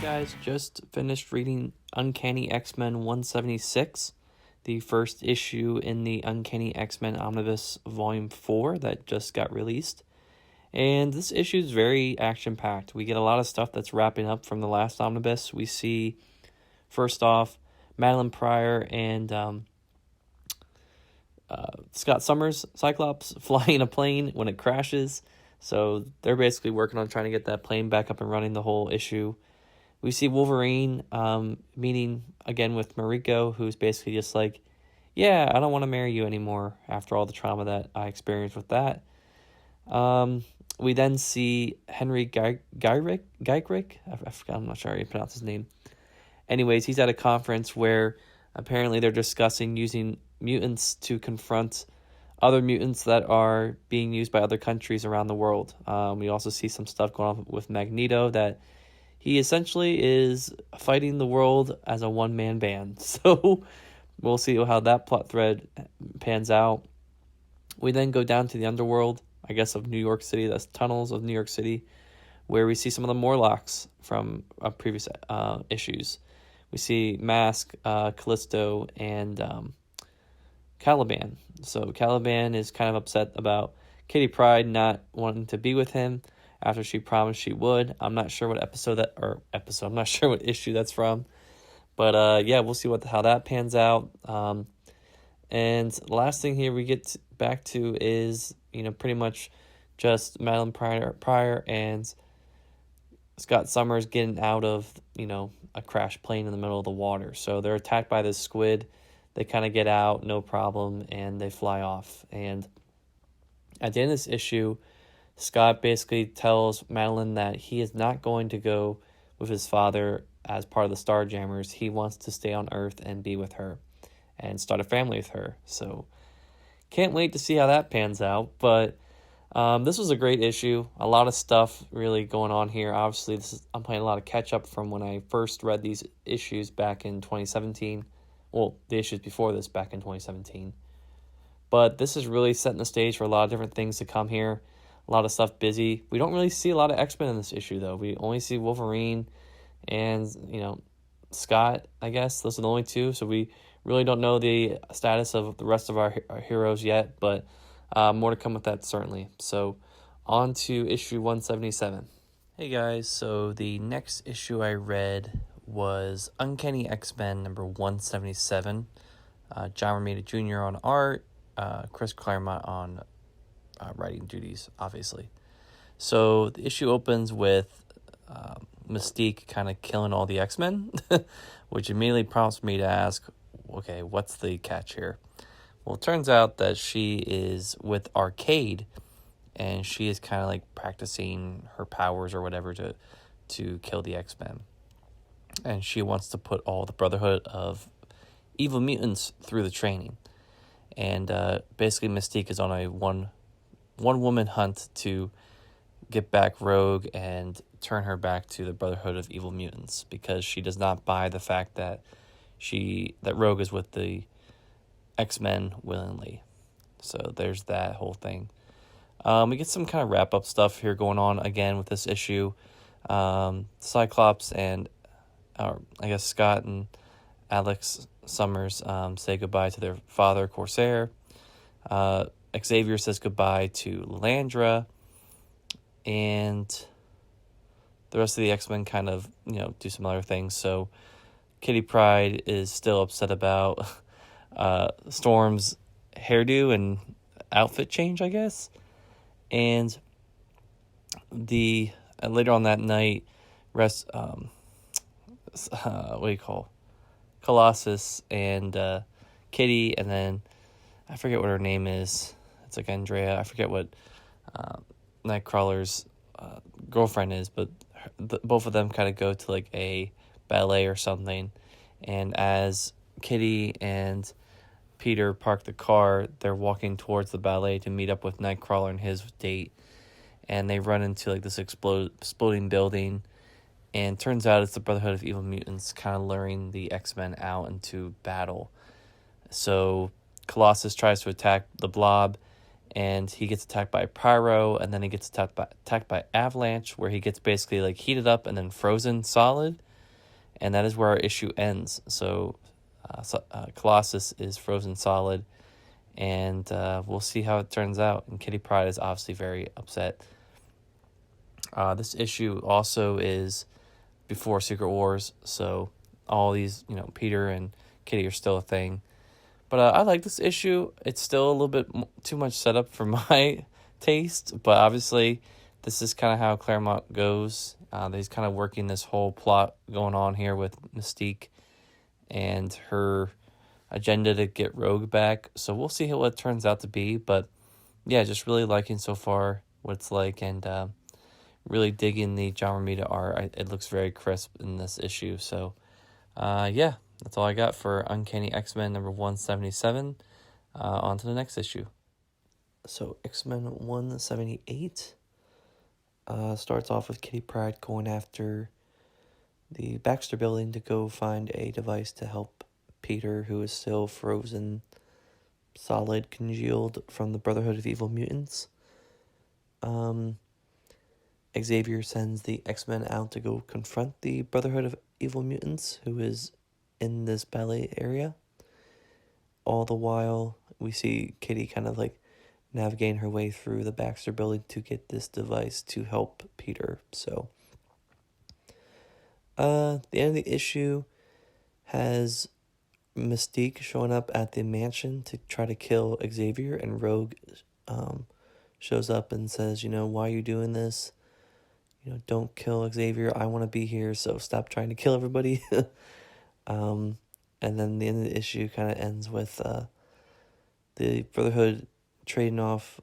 Guys, just finished reading Uncanny X-Men 176, the first issue in the Uncanny X-Men Omnibus Volume 4 that just got released. And this issue is very action-packed. We get a lot of stuff that's wrapping up from the last Omnibus. We see, first off, Madeline Pryor and Scott Summers, Cyclops, flying a plane when it crashes. So they're basically working on trying to get that plane back up and running the whole issue. We see Wolverine meeting again with Mariko, who's basically just like, yeah, I don't want to marry you anymore after all the trauma that I experienced with that. We then see Henry Geirik? I forgot, I'm not sure how you pronounce his name. Anyways, he's at a conference where apparently they're discussing using mutants to confront other mutants that are being used by other countries around the world. We also see some stuff going on with Magneto, that he essentially is fighting the world as a one-man band. So we'll see how that plot thread pans out. We then go down to the underworld, I guess, of New York City. That's tunnels of New York City, where we see some of the Morlocks from previous issues. We see Mask, Callisto, and Caliban. So Caliban is kind of upset about Kitty Pryde not wanting to be with him after she promised she would. I'm not sure what I'm not sure what issue that's from. But yeah, we'll see how that pans out. And the last thing here we get back to is, pretty much just Madeline Pryor and Scott Summers getting out of, a crashed plane in the middle of the water. So they're attacked by this squid. They kind of get out, no problem, and they fly off. And at the end of this issue, Scott basically tells Madeline that he is not going to go with his father as part of the Starjammers. He wants to stay on Earth and be with her and start a family with her. So can't wait to see how that pans out. But this was a great issue. A lot of stuff really going on here. Obviously, I'm playing a lot of catch up from when I first read these issues back in 2017. Well, the issues before this back in 2017. But this is really setting the stage for a lot of different things to come here. A lot of stuff busy. We don't really see a lot of X-Men in this issue, though. We only see Wolverine and, Scott, I guess. Those are the only two. So we really don't know the status of the rest of our heroes yet. But more to come with that, certainly. So on to issue 177. Hey, guys. So the next issue I read was Uncanny X-Men number 177. John Romita Jr. on art. Chris Claremont on writing duties, obviously. So the issue opens with Mystique kind of killing all the X-Men, which immediately prompts me to ask, okay, what's the catch here? Well, it turns out that she is with Arcade, and she is kind of like practicing her powers or whatever to kill the X-Men. And she wants to put all the Brotherhood of evil mutants through the training. And basically Mystique is on a one-woman hunt to get back Rogue and turn her back to the Brotherhood of Evil Mutants, because she does not buy the fact that Rogue is with the X-Men willingly. So there's that whole thing. We get some kind of wrap-up stuff here going on again with this issue. Cyclops and I guess Scott and Alex Summers say goodbye to their father, Corsair. Xavier says goodbye to Landra. And the rest of the X-Men kind of, do some other things. So Kitty Pryde is still upset about Storm's hairdo and outfit change, I guess. And later on that night, Colossus and Kitty, and then I forget what her name is. It's like Andrea. I forget what Nightcrawler's girlfriend is, but both of them kind of go to like a ballet or something. And as Kitty and Peter park the car, they're walking towards the ballet to meet up with Nightcrawler and his date. And they run into like this exploding building. And turns out it's the Brotherhood of Evil Mutants kind of luring the X-Men out into battle. So Colossus tries to attack the Blob, and he gets attacked by Pyro, and then he gets attacked by Avalanche, where he gets basically like heated up and then frozen solid. and that is where our issue ends. So Colossus is frozen solid, and we'll see how it turns out. And Kitty Pryde is obviously very upset. This issue also is before Secret Wars, so all these, Peter and Kitty are still a thing. But I like this issue. It's still a little bit too much setup for my taste, but obviously this is kind of how Claremont goes. He's kind of working this whole plot going on here with Mystique and her agenda to get Rogue back. So we'll see what it turns out to be. But yeah, just really liking so far what it's like, and really digging the John Romita art. It looks very crisp in this issue. So yeah, that's all I got for Uncanny X-Men number 177. On to the next issue. So X-Men 178 starts off with Kitty Pryde going after the Baxter building to go find a device to help Peter, who is still frozen, solid, congealed from the Brotherhood of Evil Mutants. Xavier sends the X-Men out to go confront the Brotherhood of Evil Mutants, who is in this ballet area. All the while, we see Kitty kind of like navigating her way through the Baxter building to get this device to help Peter. So, the end of the issue has Mystique showing up at the mansion to try to kill Xavier, and Rogue shows up and says, why are you doing this? Don't kill Xavier. I want to be here, so stop trying to kill everybody. And then the end of the issue kind of ends with the Brotherhood trading off,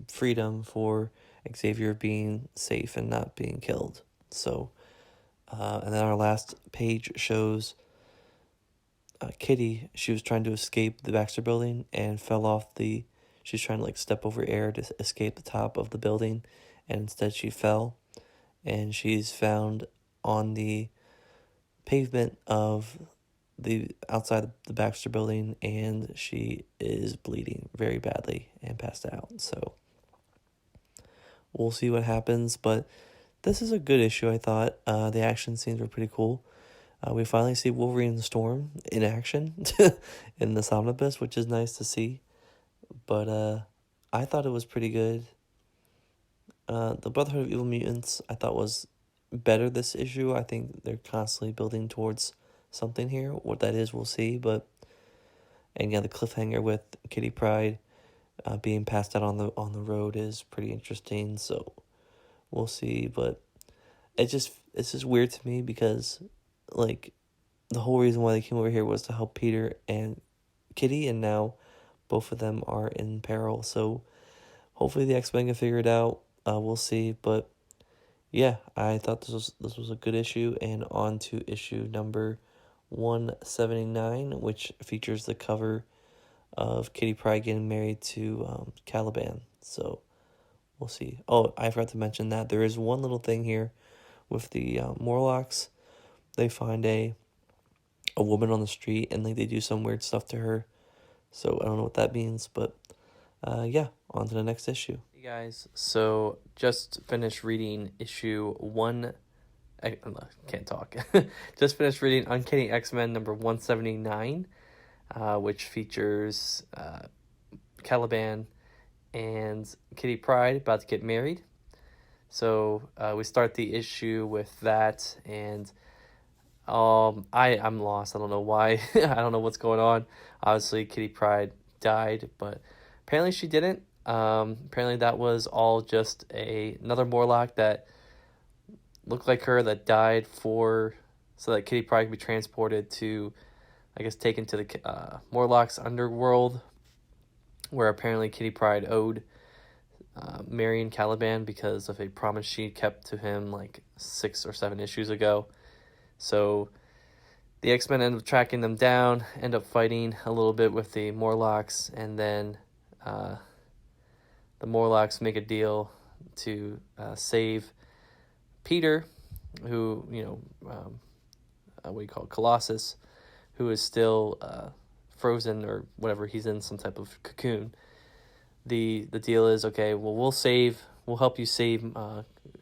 freedom for Xavier being safe and not being killed. So, and then our last page shows Kitty. She was trying to escape the Baxter building and fell off she was trying to step over air to escape the top of the building, and instead she fell, and she's found on the pavement of the outside the Baxter building, and she is bleeding very badly and passed out. So we'll see what happens, but this is a good issue, I thought. The action scenes were pretty cool. We finally see Wolverine and the Storm in action in this Omnibus, which is nice to see. But I thought it was pretty good. The Brotherhood of Evil Mutants, I thought, was better this issue. I think they're constantly building towards something here. What that is, we'll see. And the cliffhanger with Kitty Pryde being passed out on the road is pretty interesting. So we'll see. But it's just weird to me because the whole reason why they came over here was to help Peter and Kitty, and now both of them are in peril. So hopefully the X-Men can figure it out. We'll see. But yeah, I thought this was a good issue. And on to issue number 179, which features the cover of Kitty Pryde getting married to Caliban. So we'll see. Oh, I forgot to mention that there is one little thing here with the Morlocks. They find a woman on the street, and they do some weird stuff to her. So I don't know what that means, but yeah, on to the next issue. Hey guys, so just finished reading issue one. I can't talk. Just finished reading Uncanny X-Men number 179, which features Caliban and Kitty Pryde about to get married. So we start the issue with that, and I'm lost. I don't know why. I don't know what's going on. Obviously, Kitty Pryde died, but apparently she didn't. Apparently that was all just another Morlock that looked like her that died so that Kitty Pryde could be transported to, I guess, taken to the Morlock's underworld, where apparently Kitty Pryde owed marrying Caliban because of a promise she kept to him 6 or 7 issues ago. So the X-Men end up tracking them down, end up fighting a little bit with the Morlocks, and then the Morlocks make a deal to save Peter, who, Colossus, who is still frozen or whatever. He's in some type of cocoon. The deal is, okay, well, we'll save we'll help you save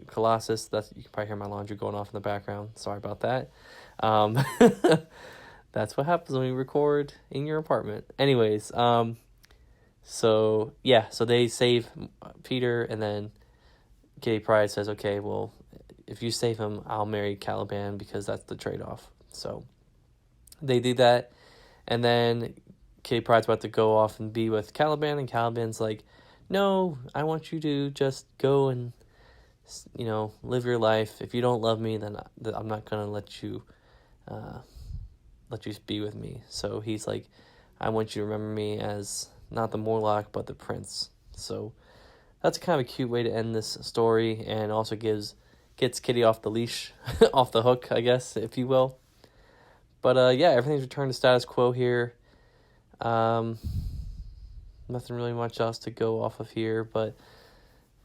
Colossus. That's, you can probably hear my laundry going off in the background. Sorry about that. That's what happens when we record in your apartment. Anyways, so they save Peter, and then Kitty Pryde says, okay, well, if you save him, I'll marry Caliban, because that's the trade-off. So they do that, and then Kitty Pryde's about to go off and be with Caliban, and Caliban's like, no, I want you to just go and, live your life. If you don't love me, then I'm not going to let you be with me. So he's like, I want you to remember me as not the Morlock, but the Prince. So that's kind of a cute way to end this story, and also gets Kitty off the leash, off the hook, I guess, if you will. But everything's returned to status quo here. Nothing really much else to go off of here, but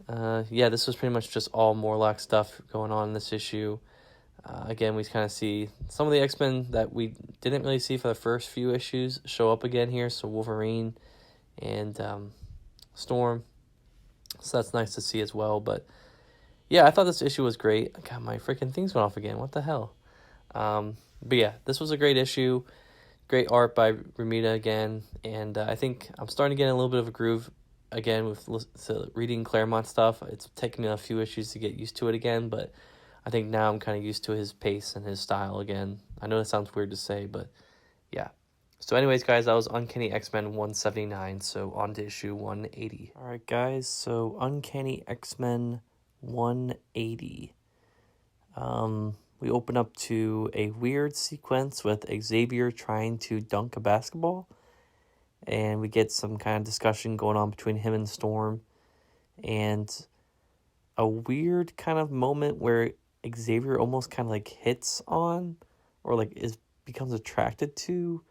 this was pretty much just all Morlock stuff going on in this issue. Again, we kind of see some of the X-Men that we didn't really see for the first few issues show up again here. So Wolverine and Storm. So that's nice to see as well. But I thought this issue was great. God, my freaking thing's went off again. What the hell? This was a great issue. Great art by Romita again. And I think I'm starting to get a little bit of a groove again with reading Claremont stuff. It's taken me a few issues to get used to it again, but I think now I'm kind of used to his pace and his style again. I know that sounds weird to say, but yeah. So anyways, guys, that was Uncanny X-Men 179, so on to issue 180. All right, guys, so Uncanny X-Men 180. We open up to a weird sequence with Xavier trying to dunk a basketball, and we get some kind of discussion going on between him and Storm, and a weird kind of moment where Xavier almost kind of like hits on, or like becomes attracted to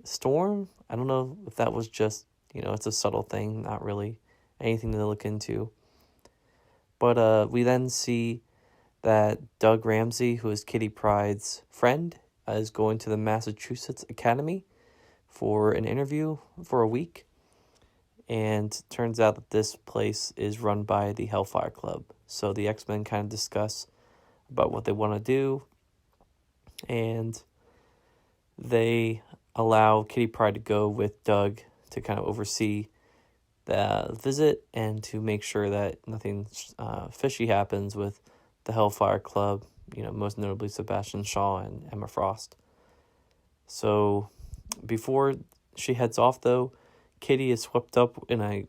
Storm. I don't know if that was just, it's a subtle thing, not really anything to look into. But we then see that Doug Ramsey, who is Kitty Pryde's friend, is going to the Massachusetts Academy for an interview for a week. And turns out that this place is run by the Hellfire Club. So the X-Men kind of discuss about what they want to do. And they allow Kitty Pryde to go with Doug to kind of oversee the visit and to make sure that nothing fishy happens with the Hellfire Club, most notably Sebastian Shaw and Emma Frost. So before she heads off, though, Kitty is swept up in a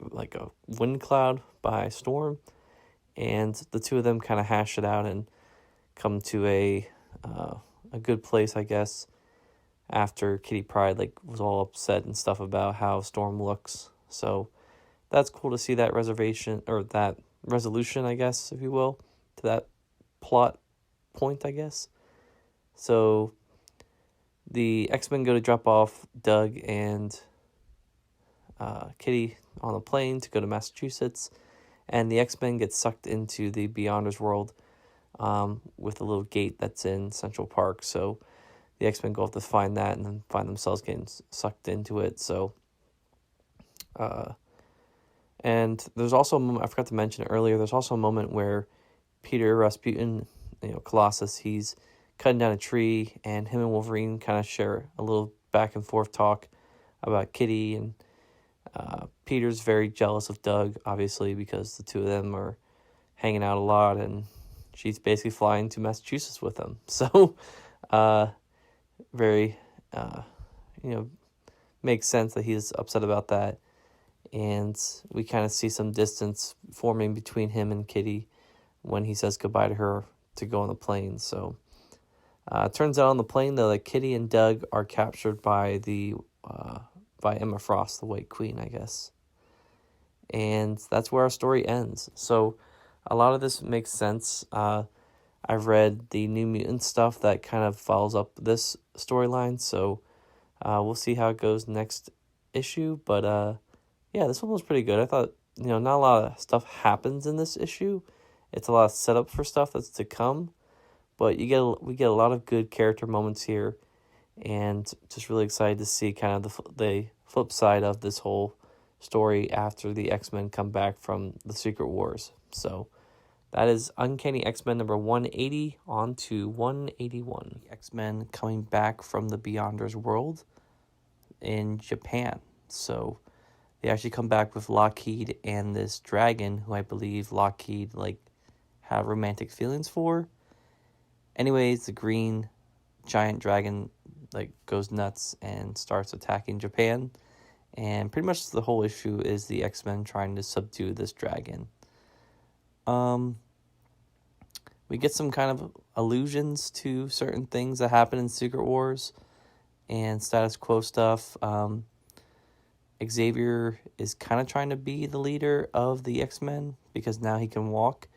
wind cloud by Storm, and the two of them kind of hash it out and come to a good place, I guess, after Kitty Pryde was all upset and stuff about how Storm looks. So that's cool to see that that resolution, I guess, if you will, to that plot point, I guess. So the X-Men go to drop off Doug and Kitty on a plane to go to Massachusetts, and the X-Men get sucked into the Beyonders world with a little gate that's in Central Park. So the X-Men go off to find that and then find themselves getting sucked into it. So and there's also a moment, I forgot to mention earlier, there's also a moment where Peter Rasputin, Colossus, he's cutting down a tree, and him and Wolverine kind of share a little back and forth talk about Kitty, and Peter's very jealous of Doug, obviously, because the two of them are hanging out a lot, and she's basically flying to Massachusetts with him. So, very, makes sense that he's upset about that. And we kind of see some distance forming between him and Kitty when he says goodbye to her to go on the plane. So, it turns out on the plane, though, that Kitty and Doug are captured by by Emma Frost, the White Queen, I guess. And that's where our story ends. So a lot of this makes sense. I've read the New Mutants stuff that kind of follows up this storyline. So we'll see how it goes next issue. But this one was pretty good. I thought, not a lot of stuff happens in this issue. It's a lot of setup for stuff that's to come. But we get a lot of good character moments here. And just really excited to see kind of the flip side of this whole story after the X-Men come back from the Secret Wars. So that is Uncanny X-Men number 180 on to 181. X-Men coming back from the Beyonders world in Japan. So they actually come back with Lockheed and this dragon who I believe Lockheed have romantic feelings for. Anyways, the green giant dragon goes nuts and starts attacking Japan. And pretty much the whole issue is the X-Men trying to subdue this dragon. We get some kind of allusions to certain things that happen in Secret Wars and status quo stuff. Xavier is kind of trying to be the leader of the X-Men because now he can walk,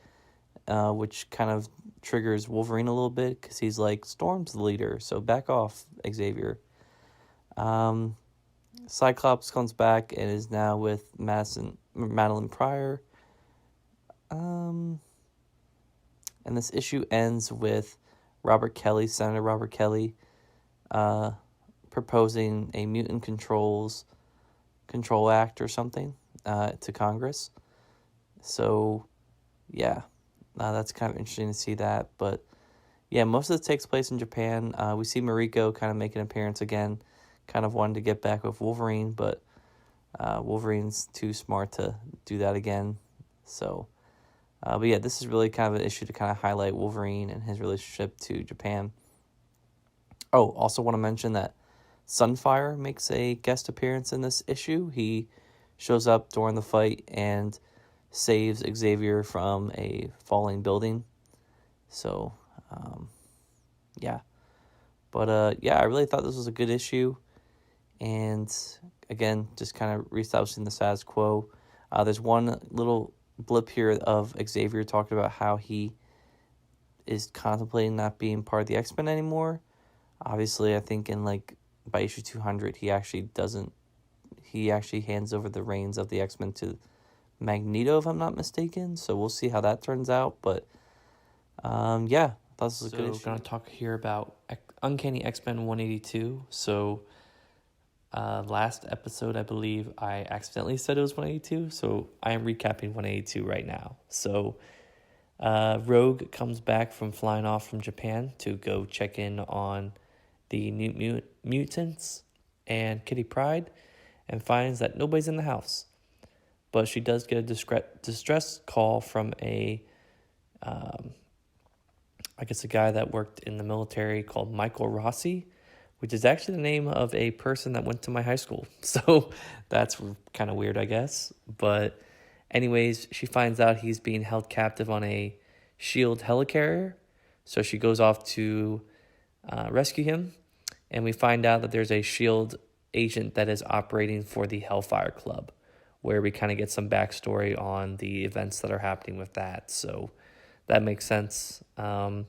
which kind of triggers Wolverine a little bit because he's like, Storm's the leader, so back off, Xavier. Cyclops comes back and is now with Madeline Pryor. And this issue ends with Senator Robert Kelly, proposing a Mutant Control Act or something to Congress. So, yeah, that's kind of interesting to see that. But, yeah, most of it takes place in Japan. We see Mariko kind of make an appearance again, kind of wanted to get back with Wolverine, but Wolverine's too smart to do that again. So, but yeah, this is really kind of an issue to kind of highlight Wolverine and his relationship to Japan. Oh, also want to mention that Sunfire makes a guest appearance in this issue. He shows up during the fight and saves Xavier from a falling building. So, yeah. But, yeah, I really thought this was a good issue. And, again, just kind of reestablishing the status quo. There's one little blip here of Xavier talking about how he is contemplating not being part of the X-Men anymore. Obviously, I think by issue 200, he actually hands over the reins of the X-Men to Magneto, if I'm not mistaken. So we'll see how that turns out. But, yeah, I thought this was a good issue. We're going to talk here about Uncanny X-Men 182. So, last episode, I believe I accidentally said it was 182. So I am recapping 182 right now. So, Rogue comes back from flying off from Japan to go check in on the new mutants and Kitty Pryde and finds that nobody's in the house. But she does get a distress call from a guy that worked in the military called Michael Rossi, which is actually the name of a person that went to my high school. So that's kind of weird, I guess. But anyways, she finds out he's being held captive on a SHIELD helicarrier. So she goes off to rescue him. And we find out that there's a SHIELD agent that is operating for the Hellfire Club, where we kind of get some backstory on the events that are happening with that. So that makes sense. And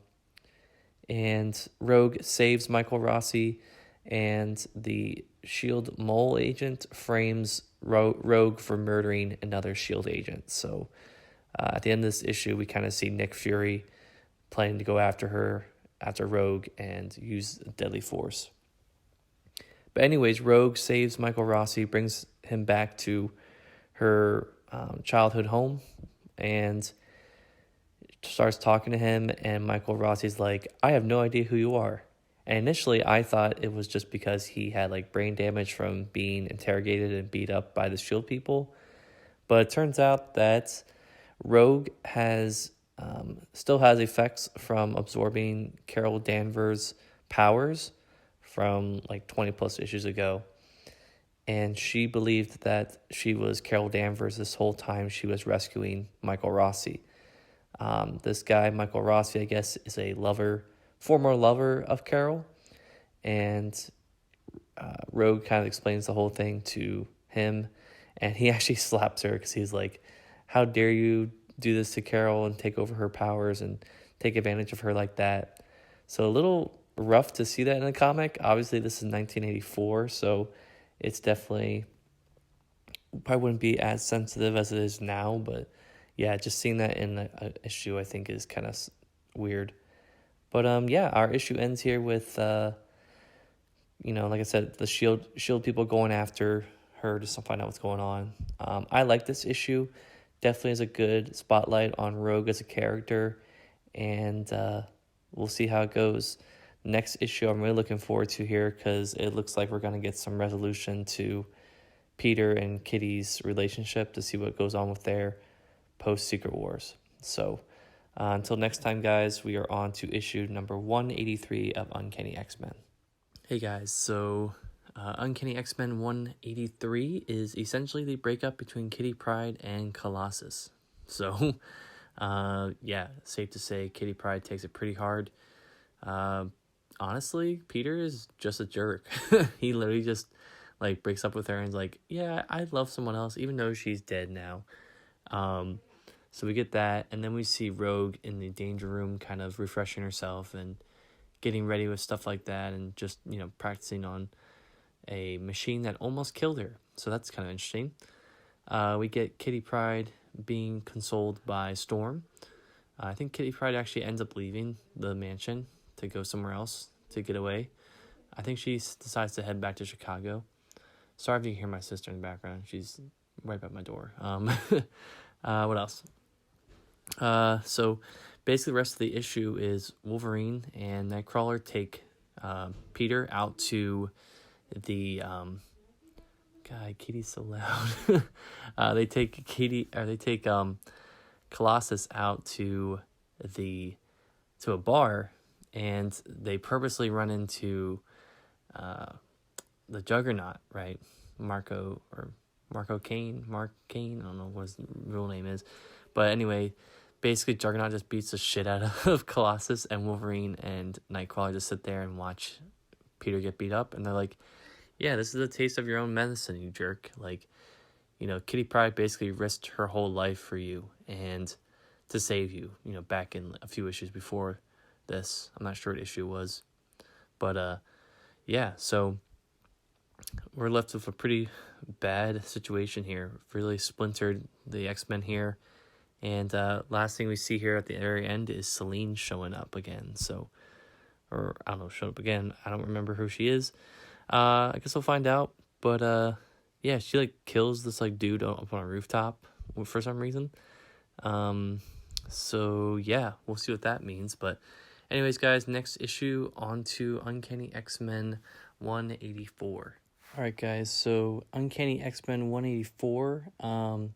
Rogue saves Michael Rossi, and the SHIELD mole agent frames Rogue for murdering another SHIELD agent. So at the end of this issue, we kind of see Nick Fury planning to go after Rogue, and use deadly force. But anyways, Rogue saves Michael Rossi, brings him back to her childhood home, and starts talking to him, and Michael Rossi's like, I have no idea who you are. And initially I thought it was just because he had brain damage from being interrogated and beat up by the SHIELD people. But it turns out that Rogue still has effects from absorbing Carol Danvers' powers from 20 plus issues ago. And she believed that she was Carol Danvers this whole time she was rescuing Michael Rossi. This guy, Michael Rossi, I guess, is a former lover of Carol. And Rogue kind of explains the whole thing to him. And he actually slaps her because he's like, how dare you do this to Carol and take over her powers and take advantage of her like that. So a little rough to see that in a comic. Obviously, this is 1984, so it's definitely probably wouldn't be as sensitive as it is now, but yeah, just seeing that in an issue I think is kind of weird. But yeah, our issue ends here with like I said, the shield people going after her just to find out what's going on. I like this issue. Definitely is a good spotlight on Rogue as a character, and we'll see how it goes. Next issue I'm really looking forward to here because it looks like we're going to get some resolution to Peter and Kitty's relationship to see what goes on with their post-Secret Wars. So until next time, guys, we are on to issue number 183 of Uncanny X-Men. Hey, guys, so Uncanny X-Men 183 is essentially the breakup between Kitty Pryde and Colossus. So, yeah, safe to say Kitty Pryde takes it pretty hard. Honestly, Peter is just a jerk. He literally just like breaks up with her and is like, yeah, I love someone else, even though she's dead now. So we get that, and then we see Rogue in the danger room kind of refreshing herself and getting ready with stuff like that, and just, you know, practicing on a machine that almost killed her. So that's kind of interesting. We get Kitty Pryde being consoled by Storm. I think Kitty Pryde actually ends up leaving the mansion to go somewhere else to get away. I think she decides to head back to Chicago. Sorry if you can hear my sister in the background. She's right by my door. What else? So basically the rest of the issue is Wolverine and Nightcrawler take Peter out to the God, Kitty's so loud. They take Colossus out to a bar, and they purposely run into the Juggernaut, right? Mark Kane, I don't know what his real name is. But anyway, basically Juggernaut just beats the shit out of Colossus, and Wolverine and Nightcrawler just sit there and watch Peter get beat up, and they're like, yeah, this is a taste of your own medicine, you jerk. Like, you know, Kitty Pryde basically risked her whole life for you and to save you, you know, back in a few issues before this. I'm not sure what issue it was. But, yeah, so we're left with a pretty bad situation here. Really splintered the X-Men here. And last thing we see here at the very end is Selene showing up again. So, or I don't know, showing up again. I don't remember who she is. I guess we'll find out. But yeah, she like kills this like dude up on a rooftop for some reason. So yeah, we'll see what that means. But anyways, guys, next issue on to Uncanny X-Men 184. All right, guys. So Uncanny X-Men 184.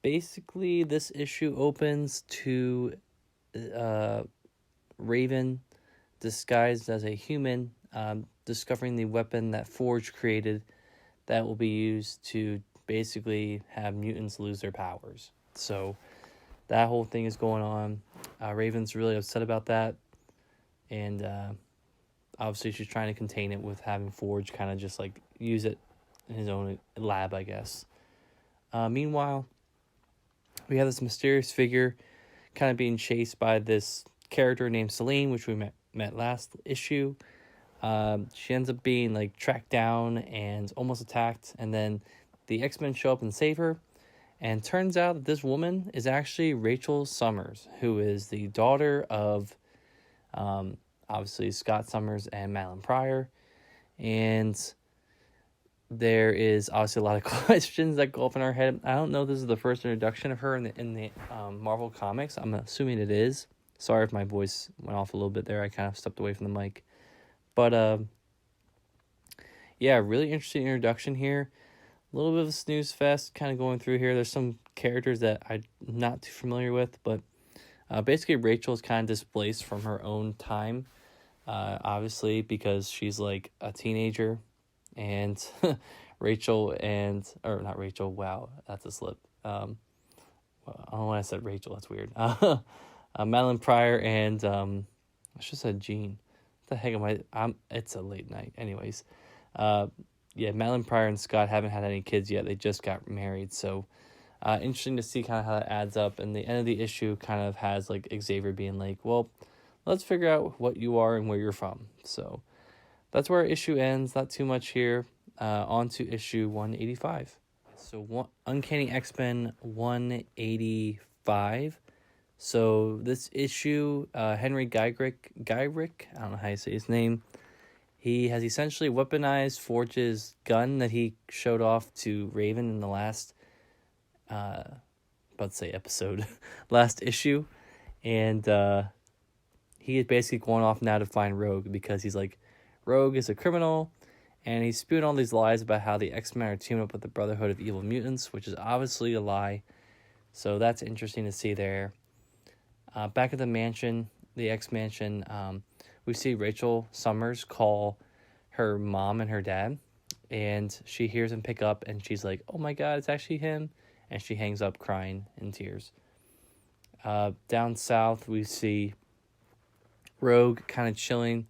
Basically, this issue opens to Raven disguised as a human, discovering the weapon that Forge created that will be used to basically have mutants lose their powers. So that whole thing is going on. Raven's really upset about that, and obviously she's trying to contain it with having Forge kind of just like use it in his own lab, I guess. Meanwhile, we have this mysterious figure kind of being chased by this character named Selene, which we met last issue. She ends up being like tracked down and almost attacked, and then the X-Men show up and save her. And turns out that this woman is actually Rachel Summers, who is the daughter of obviously Scott Summers and Madeline Pryor. And there is obviously a lot of questions that go up in our head. I don't know if this is the first introduction of her in the Marvel comics. I'm assuming it is. Sorry if my voice went off a little bit there. I kind of stepped away from the mic. But, yeah, really interesting introduction here. A little bit of a snooze fest kind of going through here. There's some characters that I'm not too familiar with, but basically Rachel is kind of displaced from her own time, obviously, because she's like a teenager. And not Rachel, wow, that's a slip. I don't know why I said Rachel, that's weird. Madeline Pryor and, I should have said Jean. What the heck am I? It's a late night. Anyways, yeah, Madeline Pryor and Scott haven't had any kids yet. They just got married. So, interesting to see kind of how that adds up. And the end of the issue kind of has like Xavier being like, well, let's figure out what you are and where you're from. So that's where our issue ends. Not too much here. On to issue 185. So Uncanny X-Men 185. So this issue, Henry Geigerich, I don't know how you say his name. He has essentially weaponized Forge's gun that he showed off to Raven in the last, episode, last issue. And he is basically going off now to find Rogue because he's like, Rogue is a criminal. And he's spewing all these lies about how the X-Men are teaming up with the Brotherhood of Evil Mutants, which is obviously a lie. So that's interesting to see there. Back at the mansion, the X-Mansion, we see Rachel Summers call her mom and her dad. And she hears him pick up, and she's like, oh my God, it's actually him. And she hangs up crying in tears. Down south, we see Rogue kind of chilling,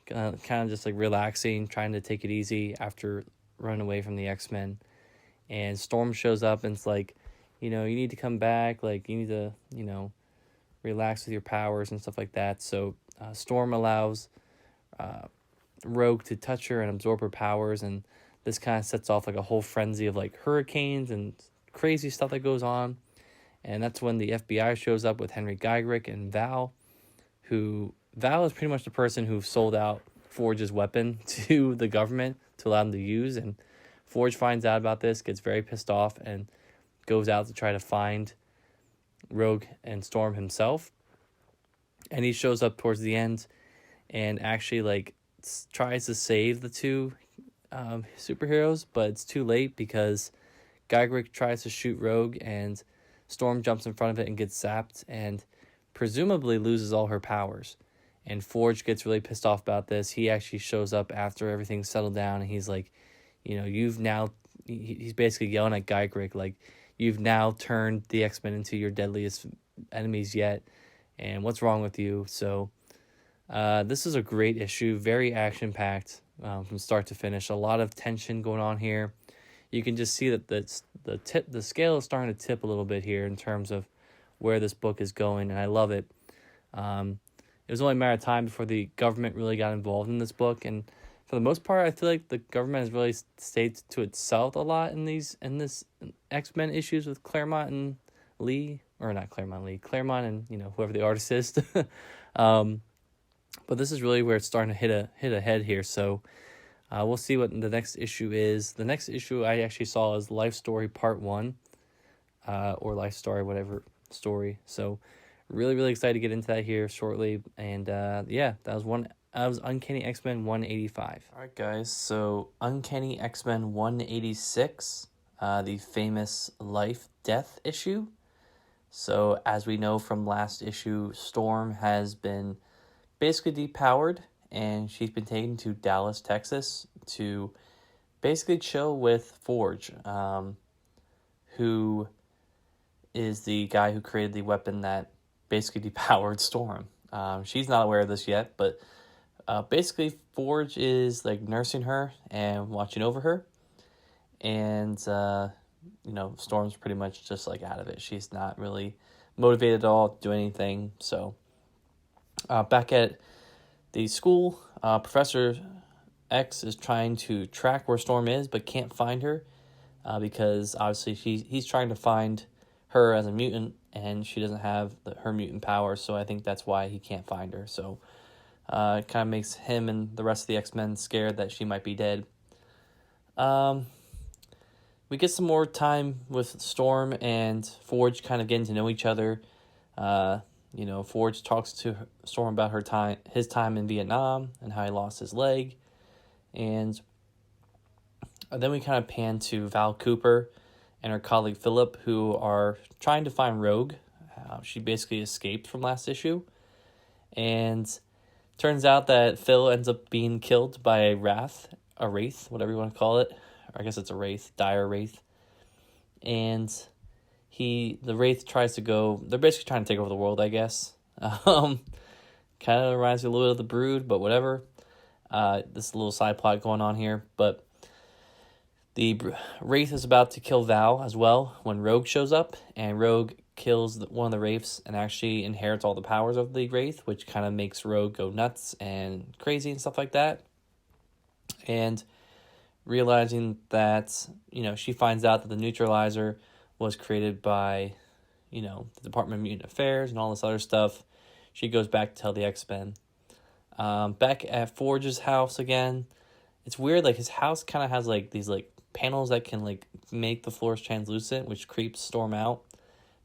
kind of just like relaxing, trying to take it easy after running away from the X-Men. And Storm shows up and it's like, you need to come back. Like, you need to, relax with your powers and stuff like that. So Storm allows Rogue to touch her and absorb her powers. And this kind of sets off like a whole frenzy of like hurricanes and crazy stuff that goes on. And that's when the FBI shows up with Henry Geigerich and Val, Val is pretty much the person who sold out Forge's weapon to the government to allow them to use. And Forge finds out about this, gets very pissed off, and goes out to try to find Rogue and Storm himself. And he shows up towards the end and actually tries to save the two superheroes, but it's too late because Geigerich tries to shoot Rogue and Storm jumps in front of it and gets zapped and presumably loses all her powers. And Forge gets really pissed off about this. He actually shows up after everything's settled down, and he's like, he's basically yelling at Geigerich, like, you've now turned the X-Men into your deadliest enemies yet, and what's wrong with you? So this is a great issue, very action-packed from start to finish. A lot of tension going on here. You can just see that the scale is starting to tip a little bit here in terms of where this book is going, and I love it. It was only a matter of time before the government really got involved in this book, and for the most part, I feel like the government has really stayed to itself a lot in this X-Men issues with Claremont and Lee, or not Claremont Lee, Claremont and whoever the artist is. But this is really where it's starting to hit a head here. So we'll see what the next issue is. The next issue I actually saw is Life Story Part 1, or Life Story, whatever story. So really, really excited to get into that here shortly. And that was Uncanny X-Men 185. All right, guys. So Uncanny X-Men 186, the famous life-death issue. So as we know from last issue, Storm has been basically depowered, and she's been taken to Dallas, Texas, to basically chill with Forge, who is the guy who created the weapon that basically depowered Storm. She's not aware of this yet, but basically Forge is like nursing her and watching over her, and Storm's pretty much just like out of it. She's not really motivated at all to do anything. So back at the school, Professor X is trying to track where Storm is but can't find her because obviously he's trying to find her as a mutant, and she doesn't have her mutant powers, so I think that's why he can't find her. So it kind of makes him and the rest of the X-Men scared that she might be dead. We get some more time with Storm and Forge kind of getting to know each other. Forge talks to Storm about his time in Vietnam and how he lost his leg. And then we kind of pan to Val Cooper and her colleague Philip, who are trying to find Rogue. She basically escaped from last issue. And turns out that Phil ends up being killed by a wraith, whatever you want to call it. Or I guess it's a wraith, dire wraith. And the wraith tries to go, they're basically trying to take over the world, I guess. Kind of reminds me a little bit of the Brood, but whatever. This little side plot going on here, but the wraith is about to kill Val as well when Rogue shows up, and Rogue kills one of the wraiths and actually inherits all the powers of the wraith, which kind of makes Rogue go nuts and crazy and stuff like that. And realizing that, she finds out that the neutralizer was created by, the Department of Mutant Affairs and all this other stuff, she goes back to tell the X-Men. Back at Forge's house again. It's weird, like his house kind of has like these like panels that can like make the floors translucent, which creeps Storm out.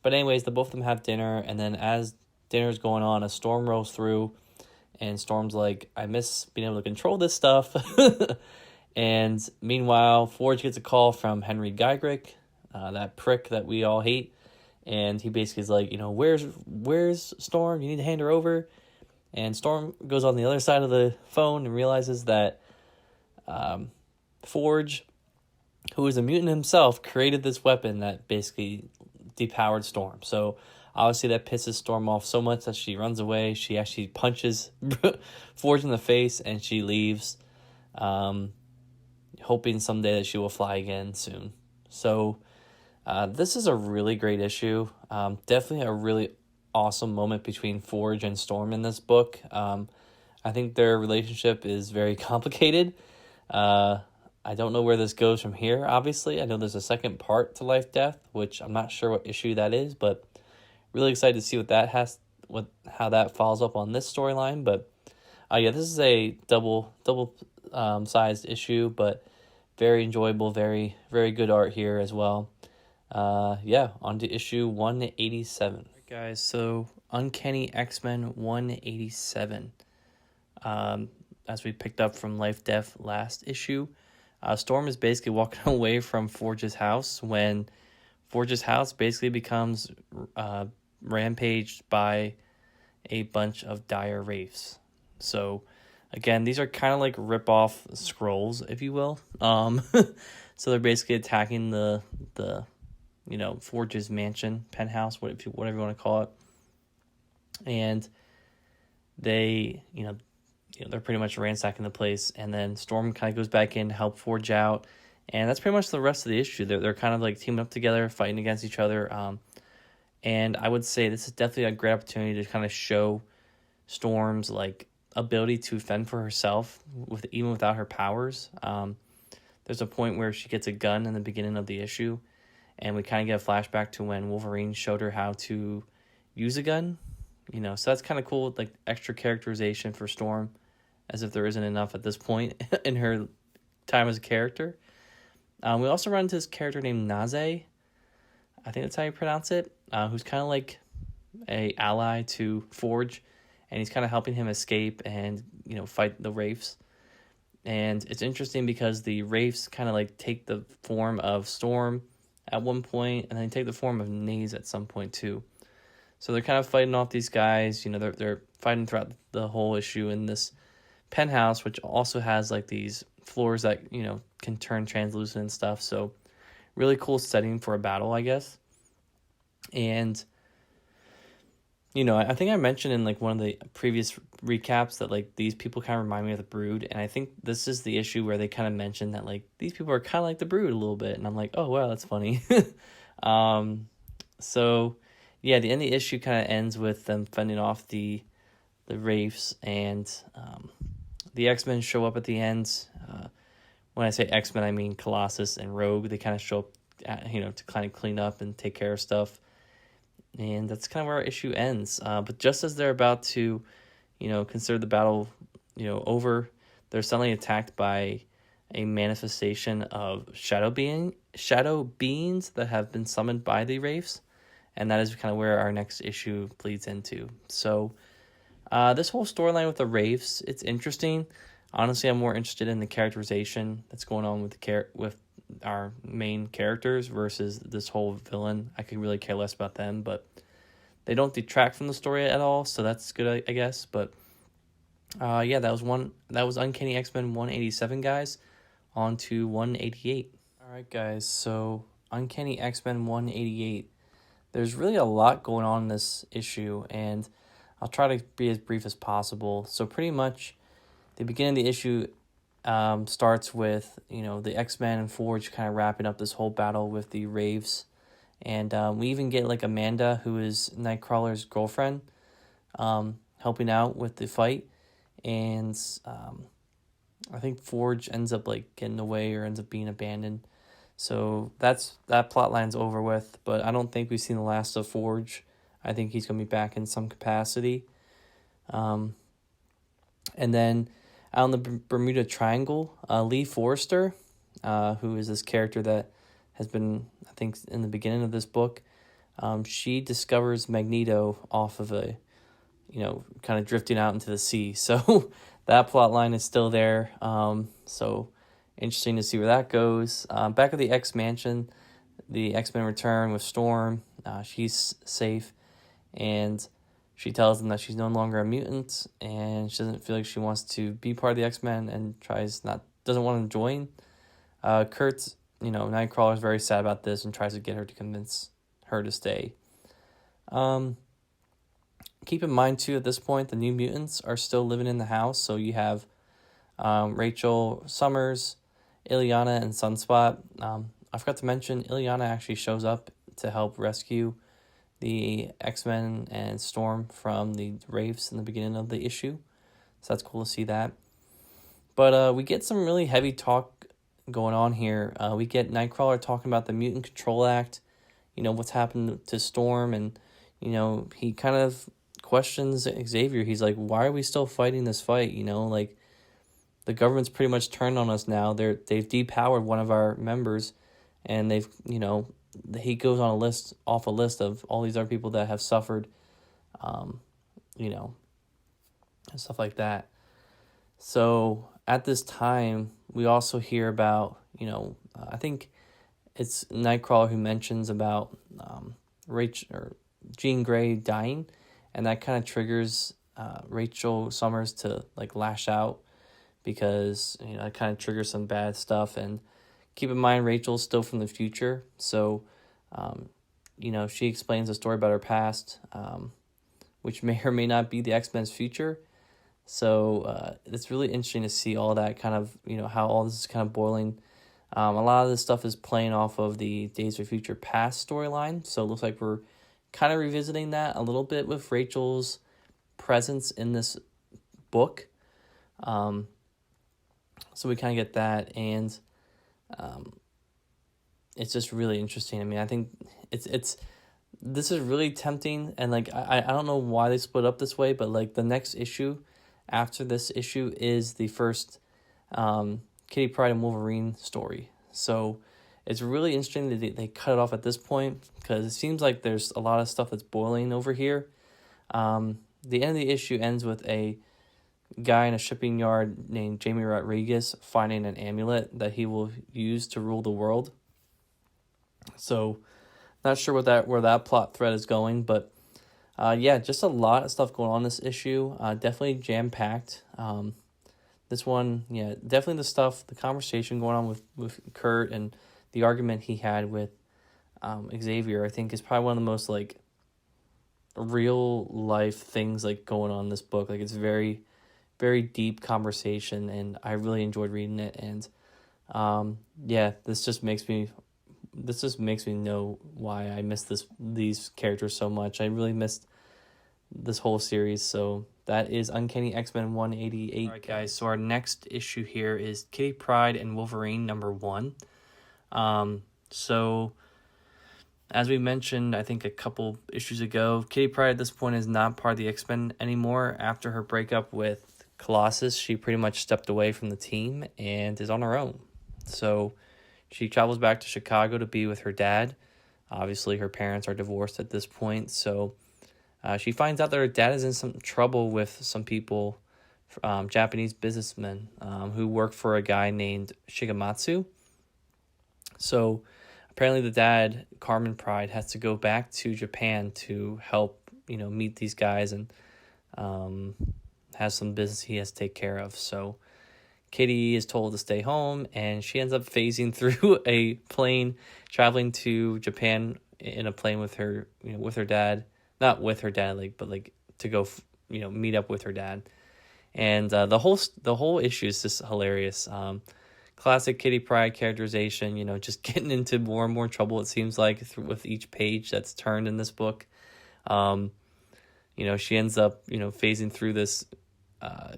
But anyways, the both of them have dinner, and then as dinner's going on, a storm rolls through, and Storm's like, I miss being able to control this stuff. And meanwhile, Forge gets a call from Henry Gygrick, that prick that we all hate. And he basically is like, where's Storm? You need to hand her over. And Storm goes on the other side of the phone and realizes that Forge, who is a mutant himself, created this weapon that basically depowered Storm. So obviously that pisses Storm off so much that she runs away. She actually punches Forge in the face and she leaves, hoping someday that she will fly again soon. So this is a really great issue. Definitely a really awesome moment between Forge and Storm in this book. I think their relationship is very complicated. I don't know where this goes from here, obviously. I know there's a second part to Life Death, which I'm not sure what issue that is, but really excited to see how that follows up on this storyline. But this is a double sized issue, but very enjoyable, very, very good art here as well. On to issue 187. All right, guys, so Uncanny X-Men 187. As we picked up from Life Death last issue, Storm is basically walking away from Forge's house when Forge's house basically becomes rampaged by a bunch of dire wraiths. So again, these are kind of like rip-off scrolls, if you will. So they're basically attacking the Forge's mansion, penthouse, whatever you want to call it. And they, they're pretty much ransacking the place, and then Storm kind of goes back in to help Forge out, and that's pretty much the rest of the issue. They're kind of like teaming up together, fighting against each other, and I would say this is definitely a great opportunity to kind of show Storm's like ability to fend for herself even without her powers. There's a point where she gets a gun in the beginning of the issue, and we kind of get a flashback to when Wolverine showed her how to use a gun. So that's kind of cool, like extra characterization for Storm, as if there isn't enough at this point in her time as a character. We also run into this character named Naze, I think that's how you pronounce it, who's kind of like a ally to Forge, and he's kind of helping him escape and, fight the Wraiths. And it's interesting because the Wraiths kind of like take the form of Storm at one point, and then take the form of Naze at some point too. So they're kind of fighting off these guys. They're fighting throughout the whole issue in this penthouse, which also has like these floors that, can turn translucent and stuff. So really cool setting for a battle, I guess. And, I think I mentioned in like one of the previous recaps that like these people kind of remind me of the Brood. And I think this is the issue where they kind of mentioned that like these people are kind of like the Brood a little bit. And I'm like, oh, wow, that's funny. So yeah, the end of the issue kind of ends with them fending off the Wraiths, and the X-Men show up at the end. When I say X-Men, I mean Colossus and Rogue. They kind of show up, to kind of clean up and take care of stuff. And that's kind of where our issue ends. But just as they're about to, consider the battle, over, they're suddenly attacked by a manifestation of shadow beings that have been summoned by the Wraiths. And that is kind of where our next issue bleeds into. So this whole storyline with the Wraiths, it's interesting. Honestly, I'm more interested in the characterization that's going on with with our main characters versus this whole villain. I could really care less about them, but they don't detract from the story at all, so that's good, I guess. But that was Uncanny X-Men 187, guys. On to 188. All right, guys. So Uncanny X-Men 188. There's really a lot going on in this issue, and I'll try to be as brief as possible. So pretty much the beginning of the issue starts with, the X-Men and Forge kind of wrapping up this whole battle with the Wraiths. And we even get like Amanda, who is Nightcrawler's girlfriend, helping out with the fight. And I think Forge ends up like getting away or ends up being abandoned. So that plot line's over with, but I don't think we've seen the last of Forge. I think he's going to be back in some capacity. And then out in the Bermuda Triangle, Lee Forrester, who is this character that has been, I think, in the beginning of this book, she discovers Magneto off of a, kind of drifting out into the sea. So that plot line is still there. So interesting to see where that goes. Back at the X Mansion, the X-Men return with Storm. She's safe, and she tells them that she's no longer a mutant, and she doesn't feel like she wants to be part of the X-Men, and doesn't want to join. Kurt's, Nightcrawler is very sad about this and tries to get her to convince her to stay. Keep in mind too, at this point, the New Mutants are still living in the house, so you have Rachel Summers, Ileana, and Sunspot. I forgot to mention, Ileana actually shows up to help rescue the X-Men and Storm from the Wraiths in the beginning of the issue. So that's cool to see that. But we get some really heavy talk going on here. We get Nightcrawler talking about the Mutant Control Act, what's happened to Storm, and, he kind of questions Xavier. He's like, why are we still fighting this fight? The government's pretty much turned on us now. They've depowered one of our members, and they've, he goes on a list of all these other people that have suffered, and stuff like that. So at this time, we also hear about, I think it's Nightcrawler who mentions about Jean Grey dying, and that kind of triggers Rachel Summers to lash out, because it kind of triggers some bad stuff. And keep in mind, Rachel's still from the future, so she explains a story about her past, which may or may not be the X-Men's future. So it's really interesting to see all that kind of, how all this is kind of boiling. A lot of this stuff is playing off of the Days of Future Past storyline, so it looks like we're kind of revisiting that a little bit with Rachel's presence in this book. So we kind of get that, and it's just really interesting. I mean, I think this is really tempting, and I don't know why they split up this way, but the next issue after this issue is the first Kitty Pryde and Wolverine story. So it's really interesting that they cut it off at this point, because it seems like there's a lot of stuff that's boiling over here. The end of the issue ends with a guy in a shipping yard named Jamie Rodriguez finding an amulet that he will use to rule the world. So not sure where that plot thread is going, but just a lot of stuff going on in this issue. Definitely jam-packed. This one, definitely the conversation going on with Kurt and the argument he had with Xavier, I think, is probably one of the most real life things going on in this book. It's very, very deep conversation, and I really enjoyed reading it. And this just makes me know why I missed these characters so much. I really missed this whole series. So that is Uncanny X-Men 188. All right, guys. So our next issue here is Kitty Pryde and Wolverine number 1. So as we mentioned, I think a couple issues ago, Kitty Pryde at this point is not part of the X-Men anymore. After her breakup with Colossus, she pretty much stepped away from the team and is on her own. So she travels back to Chicago to be with her dad. Obviously, her parents are divorced at this point, so she finds out that her dad is in some trouble with some people, Japanese businessmen, who work for a guy named Shigematsu. So apparently the dad, Carmen Pryde, has to go back to Japan to help, meet these guys, and has some business he has to take care of. So Kitty is told to stay home, and she ends up phasing through a plane, traveling to Japan in a plane with her, with her dad. Not with her dad, but to go, meet up with her dad. And the whole issue is just hilarious. Classic Kitty Pryde characterization, just getting into more and more trouble, it seems like, with each page that's turned in this book. She ends up, phasing through this.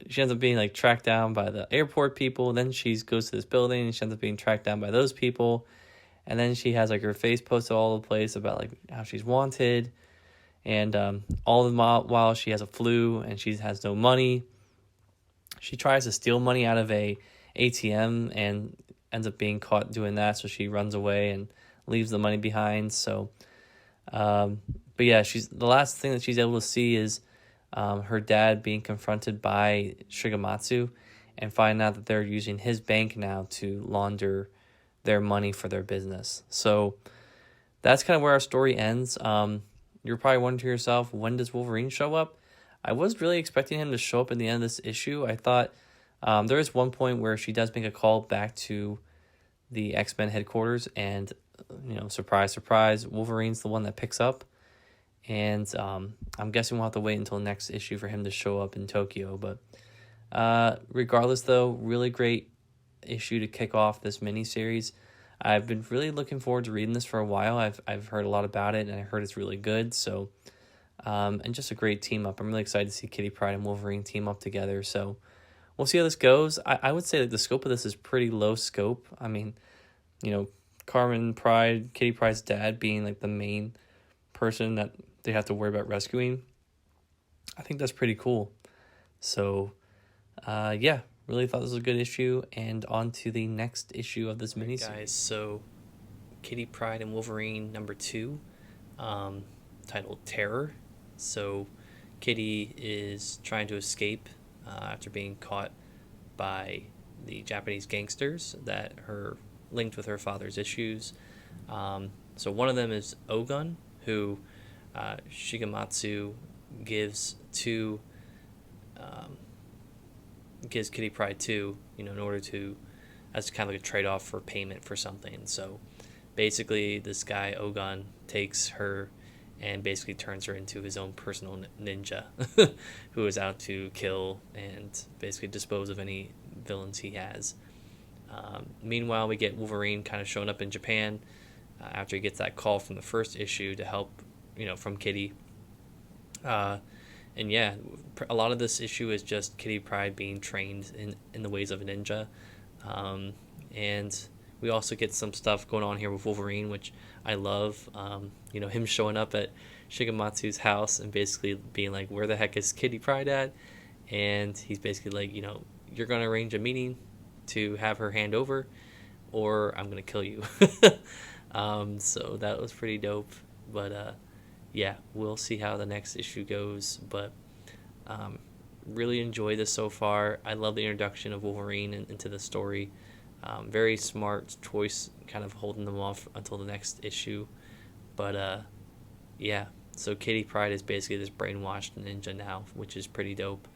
She ends up being tracked down by the airport people. Then she goes to this building, and she ends up being tracked down by those people. And then she has her face posted all over the place about how she's wanted. And all the while she has a flu, and she has no money. She tries to steal money out of a ATM and ends up being caught doing that, so she runs away and leaves the money behind. So, but yeah, the last thing that she's able to see is her dad being confronted by Shigematsu and find out that they're using his bank now to launder their money for their business. So that's kind of where our story ends. You're probably wondering to yourself, when does Wolverine show up? I was really expecting him to show up at the end of this issue. I thought there is one point where she does make a call back to the X-Men headquarters, and surprise, surprise, Wolverine's the one that picks up. And I'm guessing we'll have to wait until the next issue for him to show up in Tokyo. But regardless, though, really great issue to kick off this miniseries. I've been really looking forward to reading this for a while. I've heard a lot about it, and I heard it's really good. So, and just a great team up. I'm really excited to see Kitty Pryde and Wolverine team up together. So we'll see how this goes. I would say that the scope of this is pretty low scope. I mean, Carmen Pryde, Kitty Pryde's dad being like the main person that they have to worry about rescuing. I think that's pretty cool. So, yeah, really thought this was a good issue. And on to the next issue of this miniseries. Guys, so Kitty Pryde and Wolverine number 2, titled Terror. So Kitty is trying to escape after being caught by the Japanese gangsters that are linked with her father's issues. So one of them is Ogun, who Shigematsu gives Kitty Pryde to, in order to, as kind of like a trade-off for payment for something. So basically this guy Ogun takes her and basically turns her into his own personal ninja who is out to kill and basically dispose of any villains he has. Meanwhile, we get Wolverine kind of showing up in Japan after he gets that call from the first issue to help, from Kitty. And yeah, a lot of this issue is just Kitty Pryde being trained in the ways of a ninja. And we also get some stuff going on here with Wolverine, which I love. Him showing up at Shigematsu's house and basically being like, where the heck is Kitty Pryde at? And he's basically like, you're going to arrange a meeting to have her hand over, or I'm going to kill you. So that was pretty dope. But yeah, we'll see how the next issue goes. But really enjoy this so far. I love the introduction of Wolverine into the story. Very smart choice, kind of holding them off until the next issue. But yeah, so Kitty Pryde is basically this brainwashed ninja now, which is pretty dope.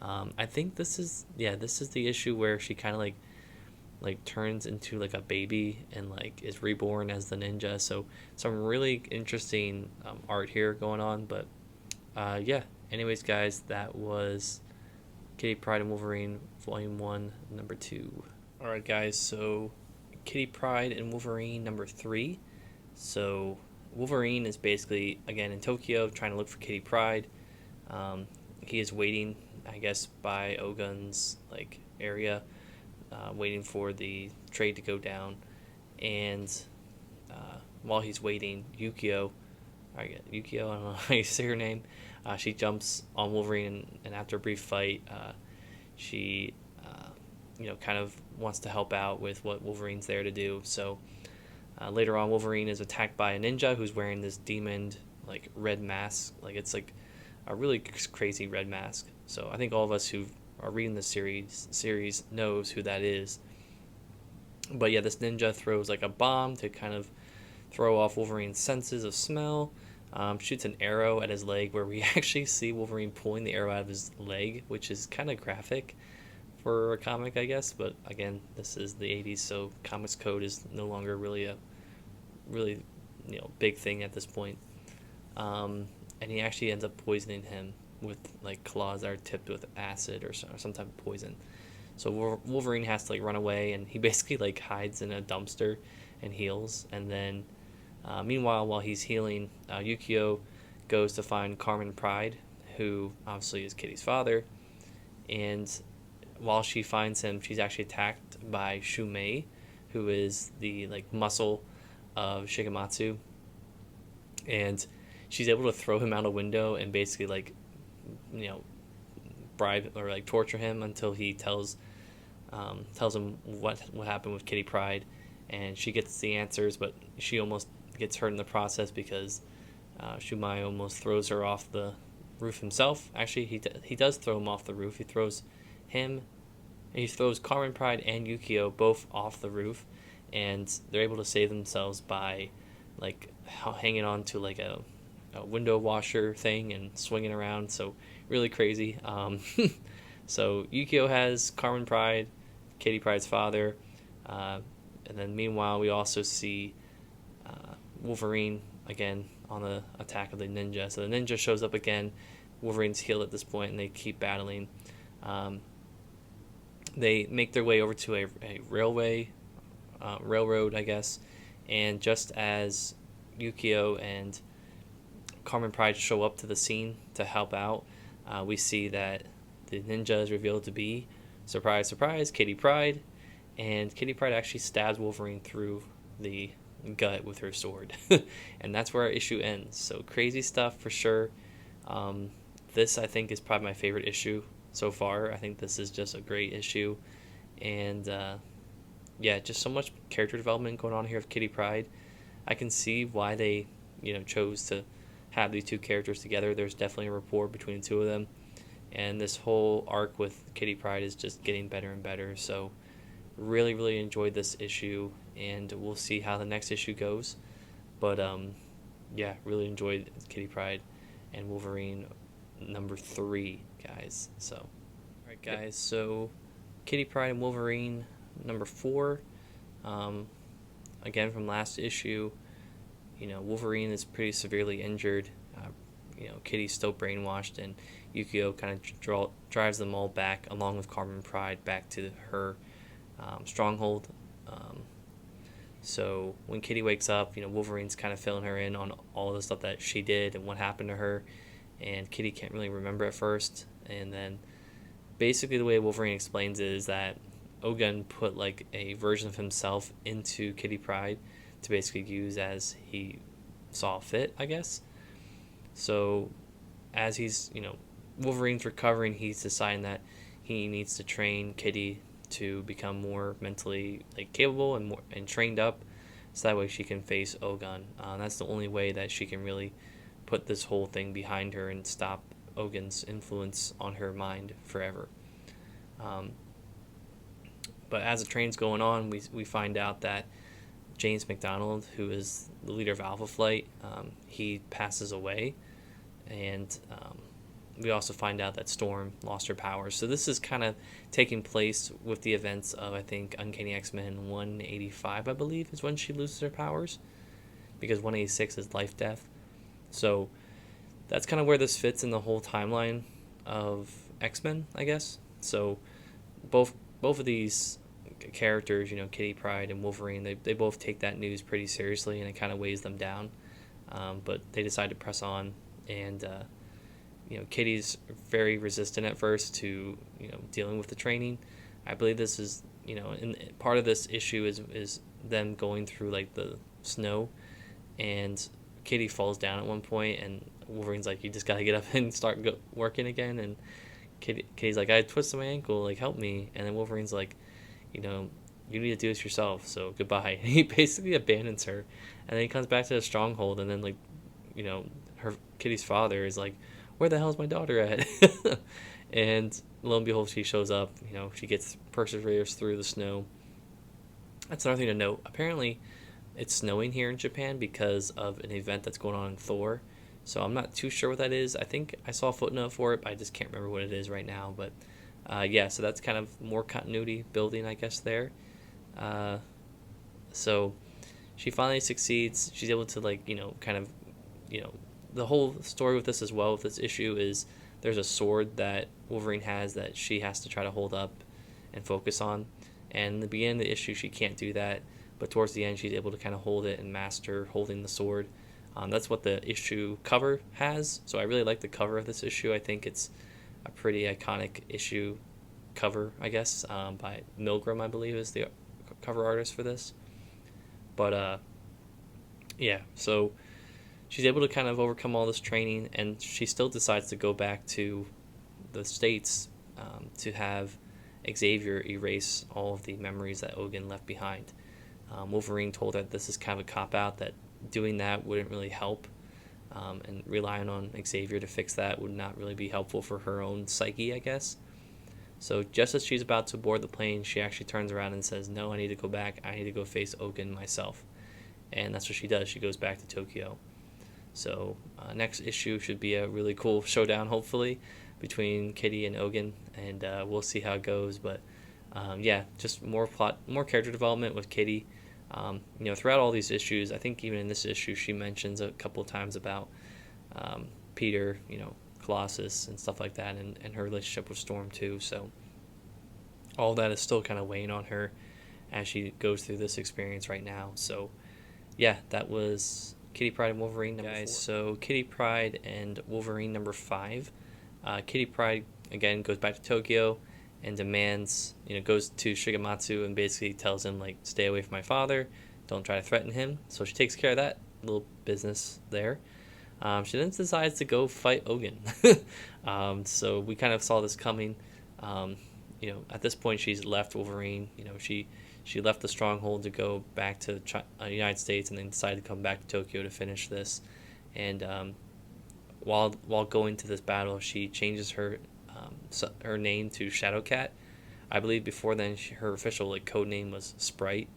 I think this is the issue where she kind of like turns into like a baby and like is reborn as the ninja. So some really interesting art here going on. But yeah, anyways, guys, that was Kitty Pryde and Wolverine Volume 1, Number 2. Alright, guys, so Kitty Pryde and Wolverine number 3. So Wolverine is basically, again, in Tokyo trying to look for Kitty Pryde. He is waiting, I guess, by Ogun's area, waiting for the trade to go down. And while he's waiting, Yukio, I don't know how you say her name, she jumps on Wolverine, and after a brief fight, she kind of wants to help out with what Wolverine's there to do. So later on, Wolverine is attacked by a ninja who's wearing this demon red mask. It's a really crazy red mask. So I think all of us who are reading the series knows who that is. But yeah, this ninja throws a bomb to kind of throw off Wolverine's senses of smell. Shoots an arrow at his leg, where we actually see Wolverine pulling the arrow out of his leg, which is kind of graphic for a comic, I guess. But again, this is the 80s, so comics code is no longer really a big thing at this point. And he actually ends up poisoning him with claws that are tipped with acid or some type of poison. So Wolverine has to run away, and he basically hides in a dumpster and heals. And then meanwhile, while he's healing, Yukio goes to find Carmen Pryde, who obviously is Kitty's father. And while she finds him, she's actually attacked by Shumei, who is the muscle of Shigematsu. And she's able to throw him out a window and basically bribe or like torture him until he tells him what happened with Kitty Pryde, and she gets the answers, but she almost gets hurt in the process because Shumai almost throws her off the roof himself. Actually, he does throw him off the roof. He throws Carmen Pryde and Yukio both off the roof, and they're able to save themselves by like hanging on to like a window washer thing and swinging around. So really crazy. So Yukio has Carmen Pryde, Kitty Pryde's father, and then meanwhile we also see Wolverine again on the attack of the ninja. So the ninja shows up again. Wolverine's healed at this point, and they keep battling. They make their way over to a railroad, I guess, and just as Yukio and Carmen Pryde show up to the scene to help out, we see that the ninja is revealed to be, surprise, surprise, Kitty Pryde, and Kitty Pryde actually stabs Wolverine through the gut with her sword. And that's where our issue ends. So crazy stuff for sure. This, I think, is probably my favorite issue so far. I think this is just a great issue, and just so much character development going on here with Kitty Pryde. I can see why they chose to have these two characters together. There's definitely a rapport between the two of them, and this whole arc with Kitty Pryde is just getting better and better. So really, really enjoyed this issue, and we'll see how the next issue goes. But really enjoyed Kitty Pryde and Wolverine number 3, guys. So all right, guys, so Kitty Pryde and Wolverine number 4, again from last issue. Wolverine is pretty severely injured. Kitty's still brainwashed, and Yukio kind of drives them all back, along with Carmen Pryde, back to her stronghold. So when Kitty wakes up, Wolverine's kind of filling her in on all the stuff that she did and what happened to her, and Kitty can't really remember at first. And then basically the way Wolverine explains it is that Ogun put like a version of himself into Kitty Pryde to basically use as he saw fit, I guess. So as he's, Wolverine's recovering, he's deciding that he needs to train Kitty to become more mentally capable and trained up, so that way she can face Ogun. That's the only way that she can really put this whole thing behind her and stop Ogun's influence on her mind forever. But as the train's going on, we find out that James McDonald, who is the leader of Alpha Flight, he passes away, and we also find out that Storm lost her powers. So this is kind of taking place with the events of, I think, Uncanny X-Men 185, I believe, is when she loses her powers, because 186 is life death. So that's kind of where this fits in the whole timeline of X-Men, I guess. So both of these characters, Kitty Pryde and Wolverine, they both take that news pretty seriously, and it kind of weighs them down. But they decide to press on, and Kitty's very resistant at first to dealing with the training. I believe this is in part of this issue is them going through the snow, and Kitty falls down at one point, and Wolverine's like, you just gotta get up and start working again. And Kitty's like, I twisted my ankle, help me. And then Wolverine's like, you need to do this yourself, so goodbye. And he basically abandons her, and then he comes back to the stronghold, and then her Kitty's father is like, where the hell is my daughter at? And lo and behold, she shows up. She perseveres through the snow. That's another thing to note. Apparently it's snowing here in Japan because of an event that's going on in Thor, so I'm not too sure what that is. I think I saw a footnote for it, but I just can't remember what it is right now. But so that's kind of more continuity building, I guess, there. So she finally succeeds. She's able to the whole story with this as well, with this issue, is there's a sword that Wolverine has that she has to try to hold up and focus on. And in the beginning of the issue, she can't do that, but towards the end, she's able to kind of hold it and master holding the sword. That's what the issue cover has. So I really like the cover of this issue. I think it's a pretty iconic issue cover, I guess, by Milgram, I believe, is the cover artist for this. But so she's able to kind of overcome all this training, and she still decides to go back to the states to have Xavier erase all of the memories that Ogun left behind. Wolverine told her that this is kind of a cop-out, that doing that wouldn't really help, and relying on Xavier to fix that would not really be helpful for her own psyche, I guess. So just as she's about to board the plane, she actually turns around and says, no, I need to go back. I need to go face Ogun myself. And that's what she does. She goes back to Tokyo. So next issue should be a really cool showdown, hopefully, between Kitty and Ogun, and we'll see how it goes. But yeah, just more plot, more character development with Kitty. Throughout all these issues, I think even in this issue, she mentions a couple of times about Peter, Colossus and stuff like that, and her relationship with Storm too. So all that is still kind of weighing on her as she goes through this experience right now. So yeah, that was Kitty Pryde and Wolverine number 4. So Kitty Pryde and Wolverine number 5. Kitty Pryde again goes back to Tokyo and demands, goes to Shigematsu and basically tells him, like, stay away from my father, don't try to threaten him. So she takes care of that little business there. She then decides to go fight Ogun. So we kind of saw this coming. At this point she's left Wolverine. She left the stronghold to go back to the United States, and then decided to come back to Tokyo to finish this. And while going to this battle, she changes her name to Shadowcat. I believe before then her official code name was Sprite.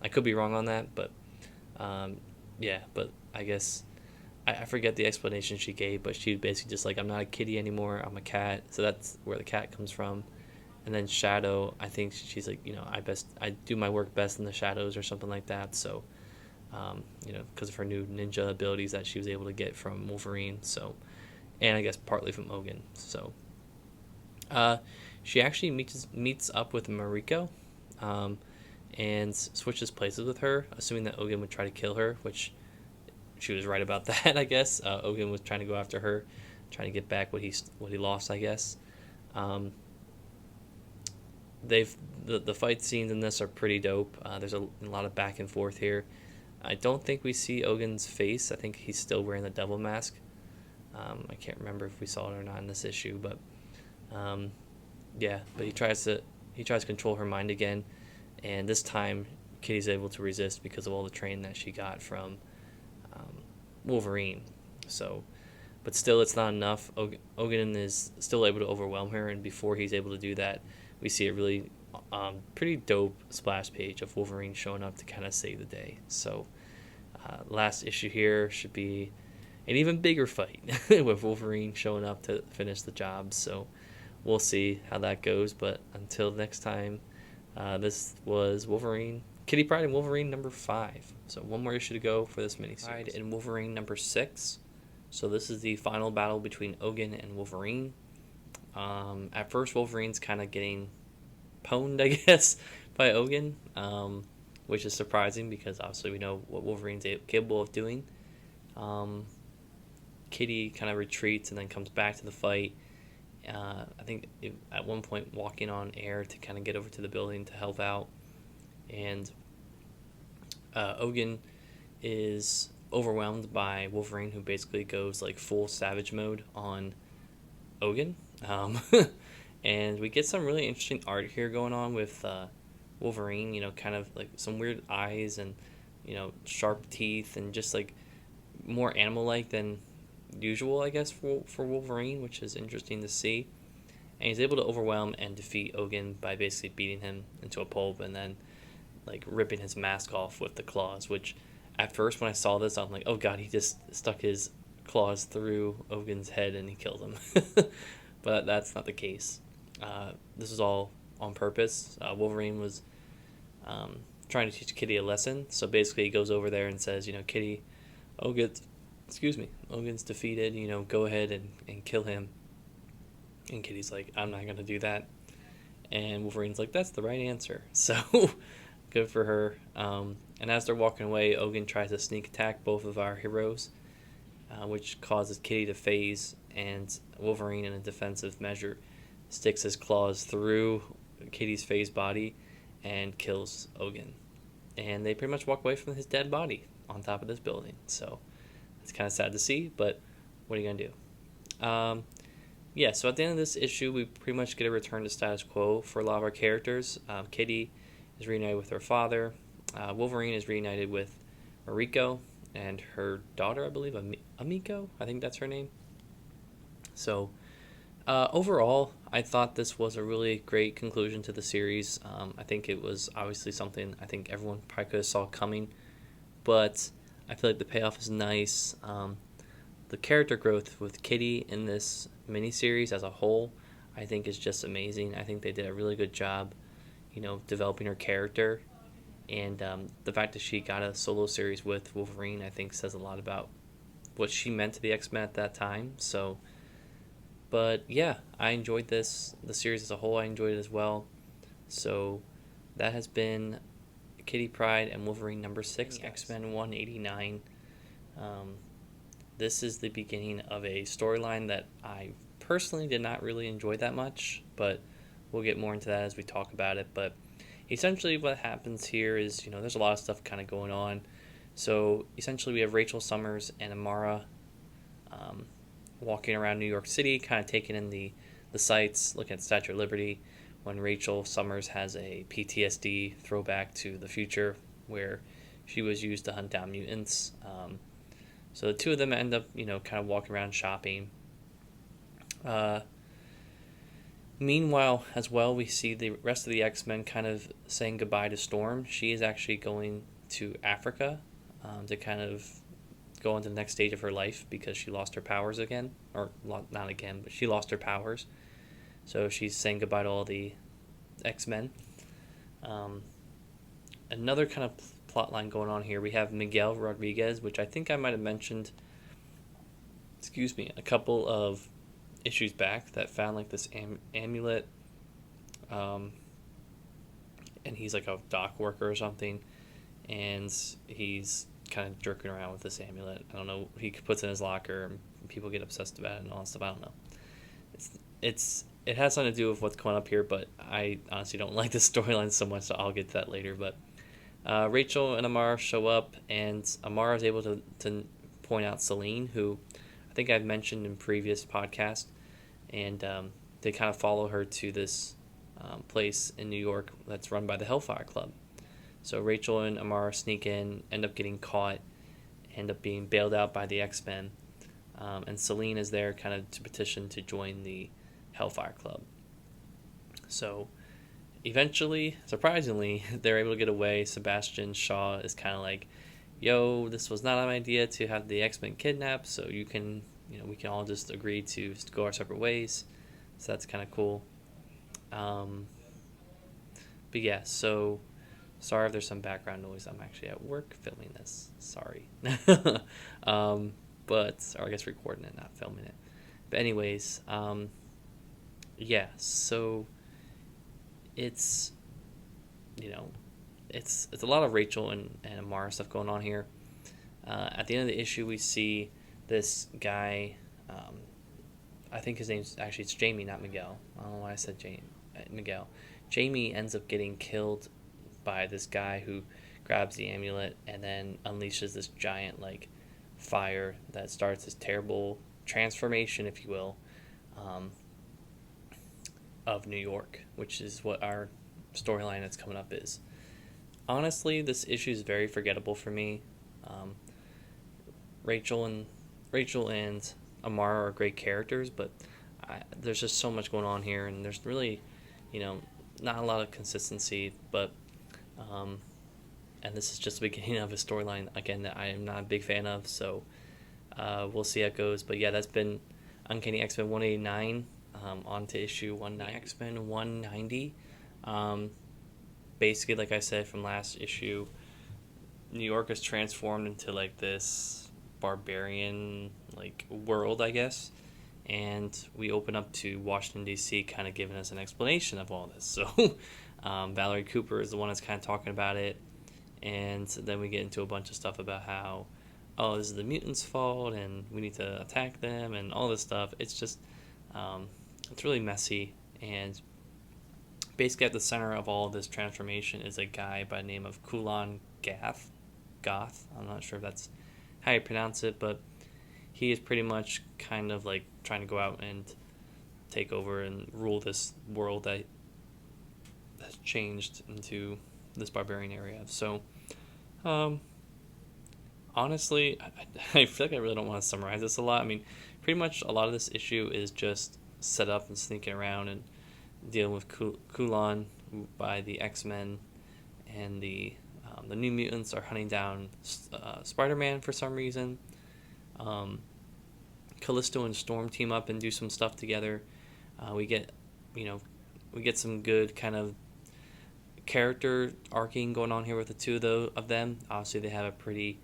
I could be wrong on that, but but I guess I forget the explanation she gave, but she basically just I'm not a kitty anymore, I'm a cat. So that's where the cat comes from. And then Shadow, I think she's I do my work best in the shadows or something like that. So because of her new ninja abilities that she was able to get from Wolverine. So, and I guess partly from Ogun. So she actually meets up with Mariko, and switches places with her, assuming that Ogun would try to kill her, which she was right about that, I guess. Ogun was trying to go after her, trying to get back what he lost, I guess. The fight scenes in this are pretty dope. There's a lot of back and forth here. I don't think we see Ogun's face. I think he's still wearing the devil mask. I can't remember if we saw it or not in this issue, but but he tries to control her mind again, and this time Kitty's able to resist because of all the training that she got from Wolverine. So, but still, it's not enough. Ogun is still able to overwhelm her, and before he's able to do that, we see a really pretty dope splash page of Wolverine showing up to kind of save the day. So last issue here should be an even bigger fight with Wolverine showing up to finish the job. So we'll see how that goes. But until next time, this was Kitty Pryde and Wolverine number 5. So one more issue to go for this miniseries. Pryde and Wolverine number 6. So this is the final battle between Ogun and Wolverine. At first, Wolverine's kind of getting pwned, I guess, by Ogun, which is surprising because obviously we know what Wolverine's capable of doing. Kitty kind of retreats and then comes back to the fight. I think at one point walking on air to kind of get over to the building to help out. And Ogun is overwhelmed by Wolverine, who basically goes full savage mode on Ogun. And we get some really interesting art here going on with Wolverine, kind of some weird eyes and, sharp teeth and just more animal-like than usual, I guess, for Wolverine, which is interesting to see. And he's able to overwhelm and defeat Ogun by basically beating him into a pulp and then ripping his mask off with the claws, which at first when I saw this, I'm like, oh god, he just stuck his claws through Ogun's head and he killed him. But that's not the case. This is all on purpose. Wolverine was trying to teach Kitty a lesson. So basically he goes over there and says, Kitty, Ogun's defeated, go ahead and kill him. And Kitty's like, I'm not going to do that. And Wolverine's like, that's the right answer. So good for her. And as they're walking away, Ogun tries to sneak attack both of our heroes, which causes Kitty to phase, and Wolverine, in a defensive measure, sticks his claws through Kitty's phased body and kills Ogun. And they pretty much walk away from his dead body on top of this building. So it's kind of sad to see, but what are you going to do? Yeah, so at the end of this issue, we pretty much get a return to status quo for a lot of our characters. Kitty is reunited with her father. Wolverine is reunited with Mariko and her daughter, I believe, Amiko. I think that's her name. So overall, I thought this was a really great conclusion to the series. I think it was obviously something I think everyone probably could have saw coming, but I feel like the payoff is nice. The character growth with Kitty in this miniseries as a whole, I think, is just amazing. I think they did a really good job, developing her character, and the fact that she got a solo series with Wolverine, I think, says a lot about what she meant to the X-Men at that time. So, but yeah, I enjoyed the series as a whole. I enjoyed it as well. So, that has been Kitty Pryde and Wolverine number 6, X-Men 189. This is the beginning of a storyline that I personally did not really enjoy that much, but we'll get more into that as we talk about it. But essentially what happens here is, there's a lot of stuff kind of going on. So essentially we have Rachel Summers and Amara walking around New York City, kind of taking in the sights, looking at the Statue of Liberty, when Rachel Summers has a PTSD throwback to the future where she was used to hunt down mutants. So the two of them end up, kind of walking around shopping. Meanwhile, as well, we see the rest of the X-Men kind of saying goodbye to Storm. She is actually going to Africa to kind of go into the next stage of her life because she lost her powers again. Or not again, but she lost her powers. So she's saying goodbye to all the X-Men. Another kind of plot line going on here. We have Miguel Rodriguez, which I think I might have mentioned, a couple of issues back, that found like this amulet, and he's like a dock worker or something, and he's kind of jerking around with this amulet. I don't know, he puts it in his locker and people get obsessed about it and all that stuff. I don't know. It has something to do with what's coming up here, but I honestly don't like the storyline so much, so I'll get to that later. But Rachel and Amara show up, and Amara is able to point out Celine, who I think I've mentioned in previous podcasts, and they kind of follow her to this place in New York that's run by the Hellfire Club. So Rachel and Amara sneak in, end up getting caught, end up being bailed out by the X-Men, and Celine is there kind of to petition to join the Hellfire Club. So eventually, surprisingly, they're able to get away. Sebastian Shaw is kind of like, yo, this was not my idea to have the X-Men kidnapped, so we can all just agree to go our separate ways. So that's kind of cool. But yeah, so sorry if there's some background noise. I'm actually at work filming this. Sorry. Or I guess recording it, not filming it. But anyways, yeah, so it's it's a lot of Rachel and Amara stuff going on here. At the end of the issue, we see this guy. I think his name's actually, it's Jamie, not Miguel. I don't know why I said Miguel. Jamie ends up getting killed by this guy who grabs the amulet and then unleashes this giant fire that starts this terrible transformation, if you will, of New York, which is what our storyline that's coming up is. Honestly, this issue is very forgettable for me. Rachel and Amara are great characters, but there's just so much going on here, and there's really, not a lot of consistency. But and this is just the beginning of a storyline again that I am not a big fan of. So we'll see how it goes. But yeah, that's been Uncanny X-Men 189. On to issue 190. X-Men 190. Basically, like I said from last issue, New York is transformed into this barbarian world, I guess, and we open up to Washington D.C. kind of giving us an explanation of all this. So Valerie Cooper is the one that's kind of talking about it, and then we get into a bunch of stuff about how, this is the mutants' fault and we need to attack them and all this stuff. It's just it's really messy, and basically at the center of all of this transformation is a guy by the name of Kulan Goth. I'm not sure if that's how you pronounce it, but he is pretty much kind of trying to go out and take over and rule this world that has changed into this barbarian area. So, honestly, I feel like I really don't want to summarize this a lot. I mean, pretty much a lot of this issue is just set up and sneaking around and dealing with Kulan by the X-Men, and the New Mutants are hunting down Spider-Man for some reason. Callisto and Storm team up and do some stuff together. We get some good kind of character arcing going on here with the two of them. Obviously, they have a pretty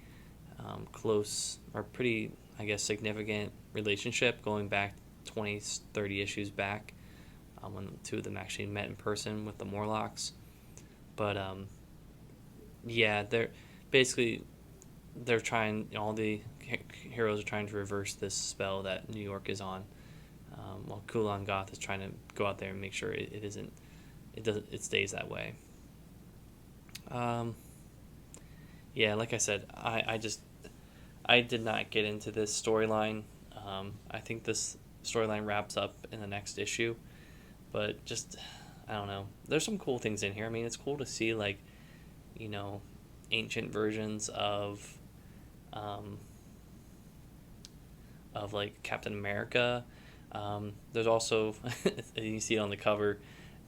close, or pretty, I guess, significant relationship going back 20, 30 issues back, when the two of them actually met in person with the Morlocks. But yeah, they're trying, all the heroes are trying to reverse this spell that New York is on, while Kulan Goth is trying to go out there and make sure it stays that way. Yeah, like I said, I did not get into this storyline. I think this storyline wraps up in the next issue, but just, I don't know. There's some cool things in here. I mean, it's cool to see, like, ancient versions of like Captain America. There's also, you see it on the cover,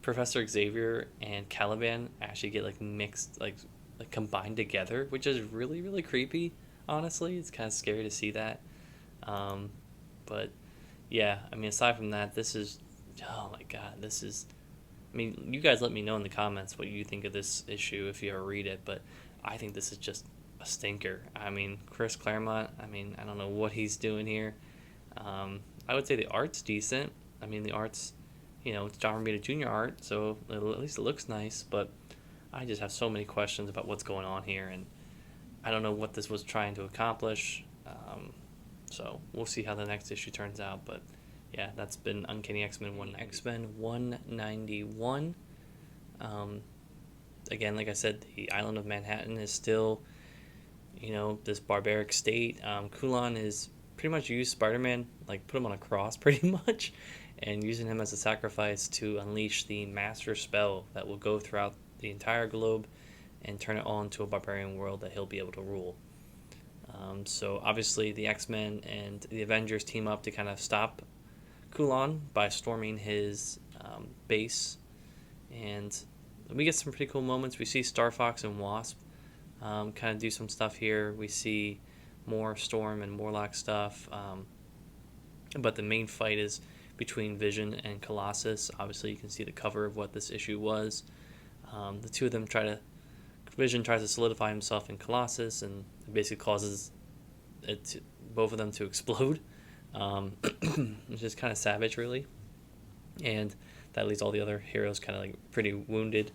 Professor Xavier and Caliban actually get like mixed, like combined together, which is really, really creepy. Honestly, it's kind of scary to see that. But yeah, I mean, aside from that, this is, oh my god, this is, I mean, you guys let me know in the comments what you think of this issue if you ever read it, but I think this is just a stinker. I mean, Chris Claremont, I mean, I don't know what he's doing here. I would say the art's decent. I mean, the art's, it's John Romita Jr. art, so at least it looks nice, but I just have so many questions about what's going on here, and I don't know what this was trying to accomplish. So we'll see how the next issue turns out, but yeah, that's been Uncanny X-Men 191. Again, like I said, the island of Manhattan is still, this barbaric state. Kulan is pretty much used Spider-Man, like put him on a cross pretty much, and using him as a sacrifice to unleash the master spell that will go throughout the entire globe and turn it all into a barbarian world that he'll be able to rule. So obviously the X-Men and the Avengers team up to kind of stop Kulan by storming his base, and we get some pretty cool moments. We see Star Fox and Wasp kind of do some stuff here. We see more Storm and Morlock stuff, but the main fight is between Vision and Colossus. Obviously you can see the cover of what this issue was. The two of them Vision tries to solidify himself in Colossus, and it basically causes both of them to explode, which is kind of savage, really. And that leaves all the other heroes kind of like pretty wounded.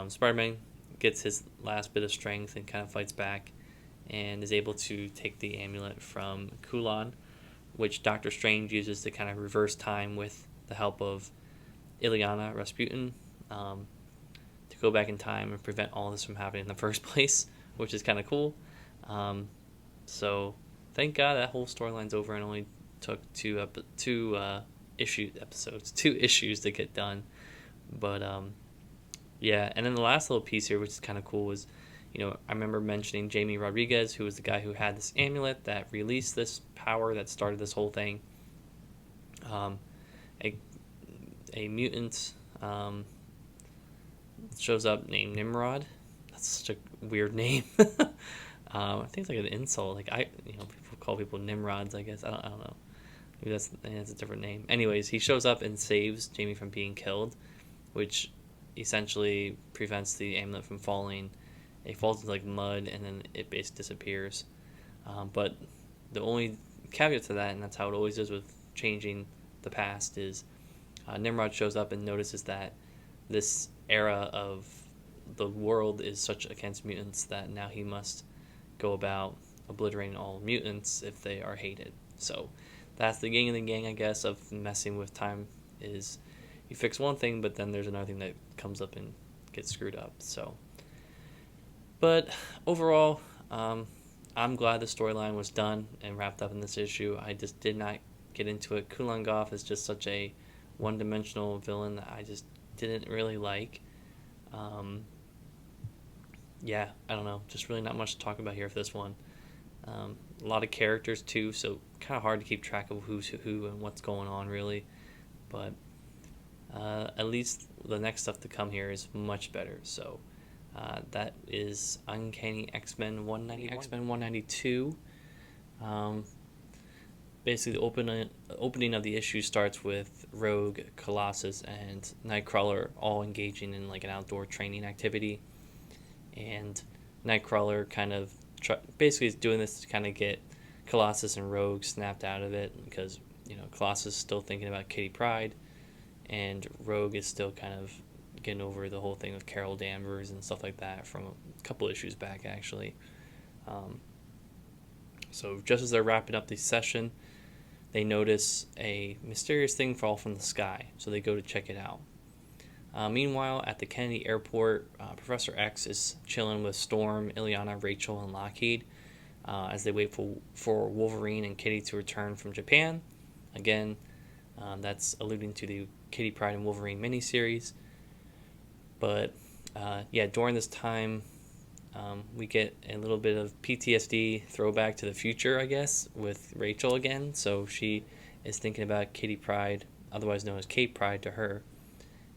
Spider-Man gets his last bit of strength and kind of fights back, and is able to take the amulet from Kulan, which Doctor Strange uses to kind of reverse time with the help of Ilyana Rasputin, to go back in time and prevent all this from happening in the first place, which is kind of cool. So thank God that whole storyline's over and only took two issues to get done. But yeah, and then the last little piece here, which is kind of cool, was, I remember mentioning Jamie Rodriguez, who was the guy who had this amulet that released this power that started this whole thing. A mutant shows up named Nimrod. That's such a weird name. I think it's like an insult. Like, people call people Nimrods, I guess. I don't know. Maybe that's a different name. Anyways, he shows up and saves Jamie from being killed, which essentially prevents the amulet from falling. It falls into like mud, and then it basically disappears. But the only caveat to that, and that's how it always is with changing the past, is Nimrod shows up and notices that this era of the world is such against mutants that now he must go about obliterating all mutants if they are hated. So that's the yin and the yang, I guess, of messing with time, is you fix one thing, but then there's another thing that comes up and gets screwed up. So, but overall, I'm glad the storyline was done and wrapped up in this issue. I just did not get into it. Kulan Goth is just such a one-dimensional villain that I just didn't really like. Yeah, I don't know. Just really not much to talk about here for this one. A lot of characters too, so kind of hard to keep track of who's who and what's going on really. But at least the next stuff to come here is much better. So that is Uncanny X-Men 190, X-Men 192. Basically, the opening of the issue starts with Rogue, Colossus, and Nightcrawler all engaging in like an outdoor training activity, and Nightcrawler kind of basically is doing this to kind of get Colossus and Rogue snapped out of it, because Colossus is still thinking about Kitty Pryde, and Rogue is still kind of getting over the whole thing with Carol Danvers and stuff like that from a couple issues back actually. So just as they're wrapping up the session, they notice a mysterious thing fall from the sky, so they go to check it out. Meanwhile, at the Kennedy Airport, Professor X is chilling with Storm, Illyana, Rachel, and Lockheed as they wait for Wolverine and Kitty to return from Japan. Again, that's alluding to the Kitty Pryde and Wolverine miniseries. But during this time, we get a little bit of PTSD throwback to the future, I guess, with Rachel again. So she is thinking about Kitty Pryde, otherwise known as Kate Pryde to her.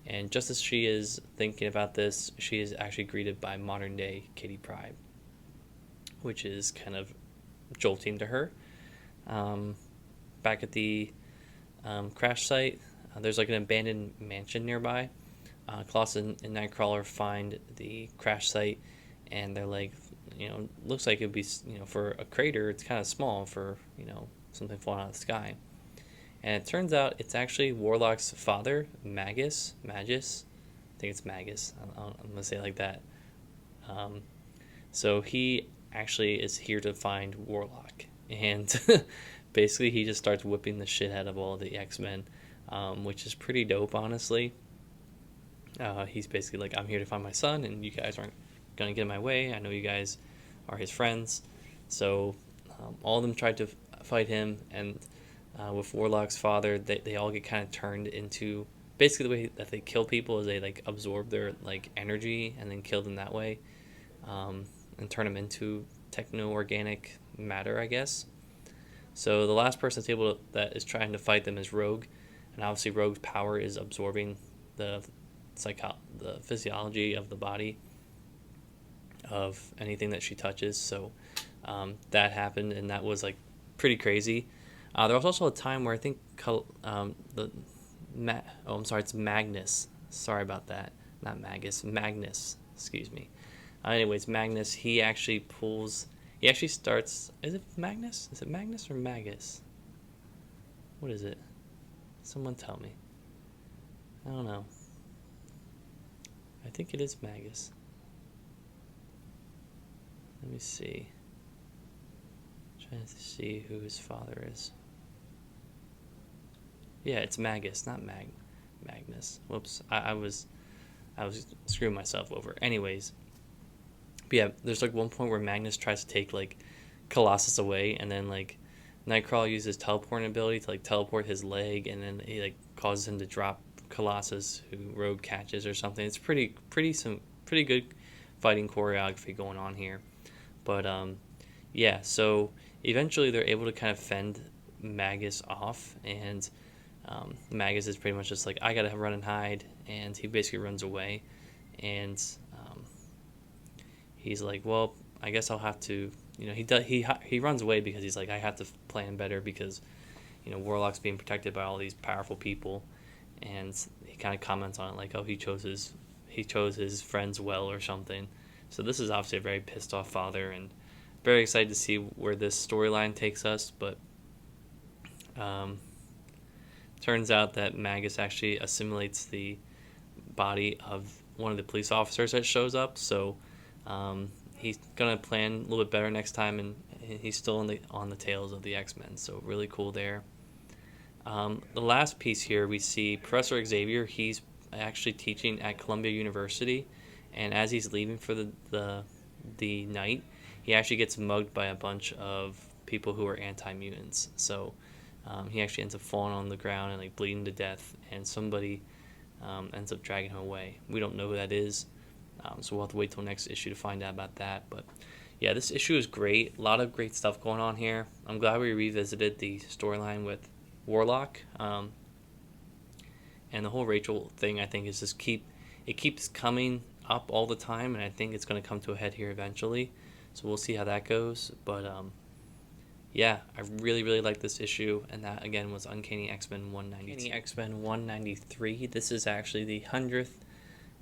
And just as she is thinking about this, she is actually greeted by modern-day Kitty Pryde, which is kind of jolting to her. Back at the crash site, there's like an abandoned mansion nearby. Colossus and Nightcrawler find the crash site, and they're like, looks like it'd be, for a crater, it's kind of small for, something falling out of the sky. And it turns out it's actually Warlock's father, Magus. I think it's Magus. I'm going to say it like that. So he actually is here to find Warlock. And basically he just starts whipping the shit out of all the X-Men, which is pretty dope, honestly. He's basically like, I'm here to find my son, and you guys aren't going to get in my way. I know you guys are his friends. So all of them tried to fight him, and with Warlock's father, they all get kind of turned into, basically the way that they kill people is they like absorb their like energy and then kill them that way, and turn them into techno-organic matter, I guess. So the last person that is trying to fight them is Rogue, and obviously Rogue's power is absorbing the physiology of the body of anything that she touches. So that happened, and that was like pretty crazy. There was also a time where I think it's Magnus. Sorry about that. Not Magus. Magnus. Excuse me. Anyways, Magnus, he actually starts... Is it Magnus? Is it Magnus or Magus? What is it? Someone tell me. I don't know. I think it is Magus. Let me see. Trying to see who his father is. Yeah, it's Magus, not Magnus. Whoops, I was screwing myself over. Anyways, but yeah, there's like one point where Magnus tries to take like Colossus away, and then like Nightcrawler uses teleporting ability to like teleport his leg, and then he like causes him to drop Colossus, who Rogue catches or something. It's pretty good fighting choreography going on here. But yeah, so eventually they're able to kind of fend Magus off, and Magus is pretty much just like, I gotta run and hide, and he basically runs away, and he's like, well, I guess I'll have to, he runs away because he's like, I have to plan better because, Warlock's being protected by all these powerful people, and he kind of comments on it like, oh, he chose his friends well or something. So this is obviously a very pissed off father, and very excited to see where this storyline takes us. But turns out that Magus actually assimilates the body of one of the police officers that shows up. So he's gonna plan a little bit better next time, and he's still on the tails of the X-Men. So really cool there. The last piece here, we see Professor Xavier. He's actually teaching at Columbia University, and as he's leaving for the night, he actually gets mugged by a bunch of people who are anti-mutants. So He actually ends up falling on the ground and like bleeding to death, and somebody ends up dragging him away. We don't know who that is, so we'll have to wait till next issue to find out about that. But yeah, this issue is great. A lot of great stuff going on here. I'm glad we revisited the storyline with Warlock, and the whole Rachel thing. I think is just keeps coming up all the time, and I think it's going to come to a head here eventually. So we'll see how that goes. But yeah, I really, really like this issue, and that, again, was Uncanny X-Men 192. Uncanny X-Men 193. This is actually the 100th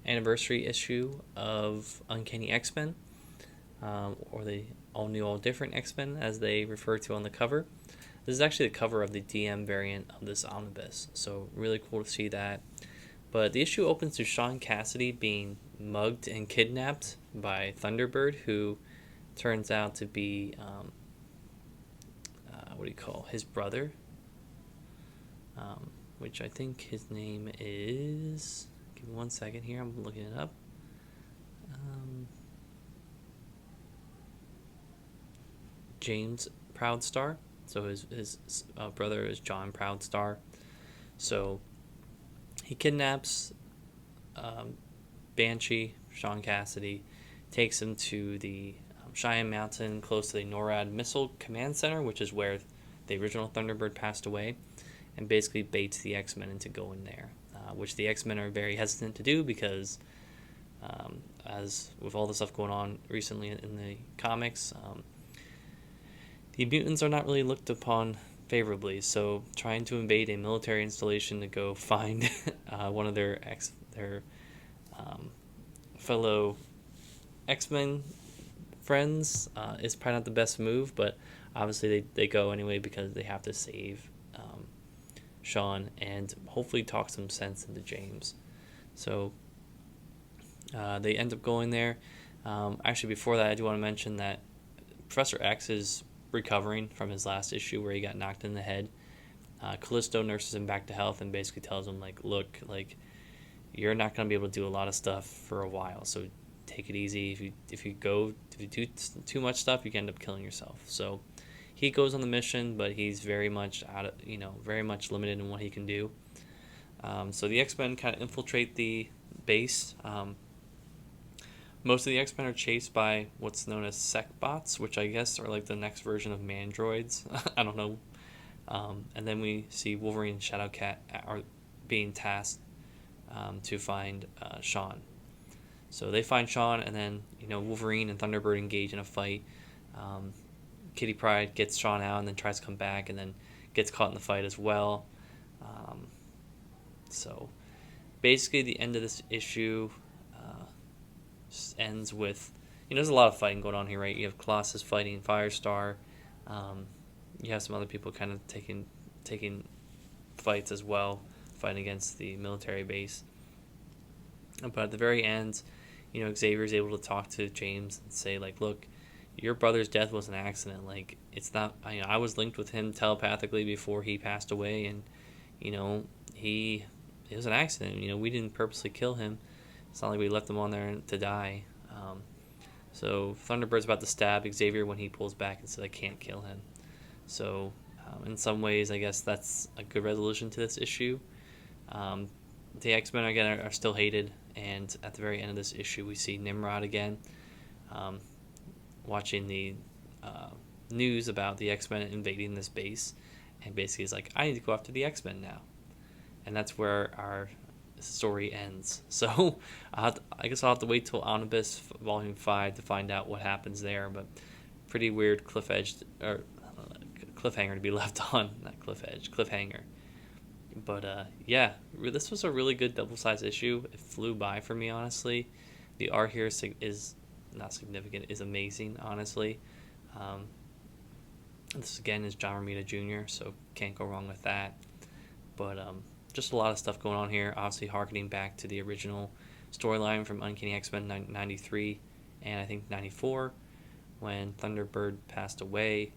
anniversary issue of Uncanny X-Men, or the All New, All Different X-Men, as they refer to on the cover. This is actually the cover of the DM variant of this Omnibus, so really cool to see that. But the issue opens to Sean Cassidy being mugged and kidnapped by Thunderbird, who turns out to be his brother, which I think his name is, give me 1 second here, I'm looking it up. James Proudstar. So his brother is John Proudstar. So he kidnaps Banshee, Sean Cassidy, takes him to the Cheyenne Mountain, close to the NORAD Missile Command Center, which is where the original Thunderbird passed away, and basically baits the X-Men into going there, which the X-Men are very hesitant to do because, as with all the stuff going on recently in the comics, the mutants are not really looked upon favorably. So trying to invade a military installation to go find one of their fellow X-Men friends is probably not the best move, but obviously they go anyway because they have to save Sean and hopefully talk some sense into James. So they end up going there. Actually, before that, I do want to mention that Professor X is recovering from his last issue where he got knocked in the head. Callisto nurses him back to health and basically tells him, like, look, like, you're not going to be able to do a lot of stuff for a while, so take it easy. If you do too much stuff, you can end up killing yourself. So he goes on the mission, but he's very much very much limited in what he can do. So the X-Men kind of infiltrate the base. Most of the X-Men are chased by what's known as Secbots, which I guess are like the next version of Mandroids. I don't know. And then we see Wolverine and Shadowcat are being tasked to find Sean. So they find Sean, and then Wolverine and Thunderbird engage in a fight. Kitty Pryde gets Sean out and then tries to come back, and then gets caught in the fight as well. So basically, the end of this issue ends with there's a lot of fighting going on here, right? You have Colossus fighting Firestar. You have some other people kind of taking fights as well, fighting against the military base. But at the very end, Xavier is able to talk to James and say, like, look, your brother's death was an accident. Like, it's not. I was linked with him telepathically before he passed away, and it was an accident. We didn't purposely kill him. It's not like we left him on there to die. So Thunderbird's about to stab Xavier when he pulls back and says, I can't kill him. So in some ways, I guess that's a good resolution to this issue. The X-Men, again, are still hated. And at the very end of this issue, we see Nimrod again, watching the news about the X-Men invading this base. And basically he's like, I need to go after the X-Men now. And that's where our story ends. So I guess I'll have to wait till Omnibus Volume 5 to find out what happens there. But pretty weird cliffhanger to be left on. Not cliffhanger. But yeah, this was a really good double-sized issue. It flew by for me, honestly. The art here is not significant, is amazing, honestly. This again is John Romita Jr., so can't go wrong with that. But just a lot of stuff going on here, obviously harkening back to the original storyline from Uncanny X-Men 93 and I think 94 when Thunderbird passed away.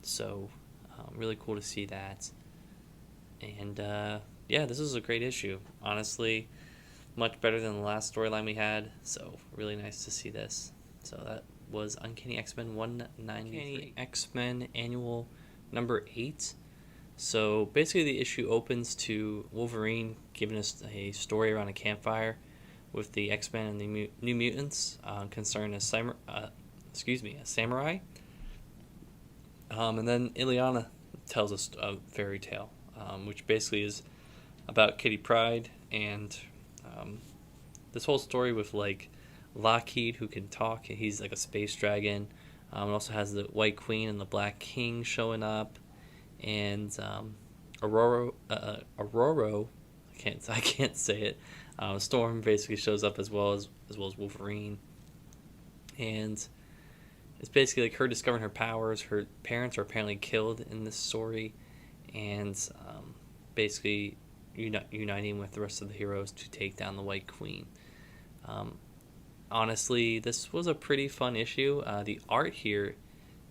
So really cool to see that. And yeah, this is a great issue. Honestly, much better than the last storyline we had. So really nice to see this. So that was Uncanny X-Men 193. Uncanny X-Men Annual Number 8. So basically, the issue opens to Wolverine giving us a story around a campfire with the X-Men and the New Mutants concerning a samurai. And then Ileana tells us a fairy tale, which basically is about Kitty Pryde and this whole story with like Lockheed, who can talk. He's like a space dragon. It also has the White Queen and the Black King showing up, and Aurora. I can't say it. Storm basically shows up as well as Wolverine, and it's basically like her discovering her powers. Her parents are apparently killed in this story, and basically uniting with the rest of the heroes to take down the White Queen. Honestly, this was a pretty fun issue. The art here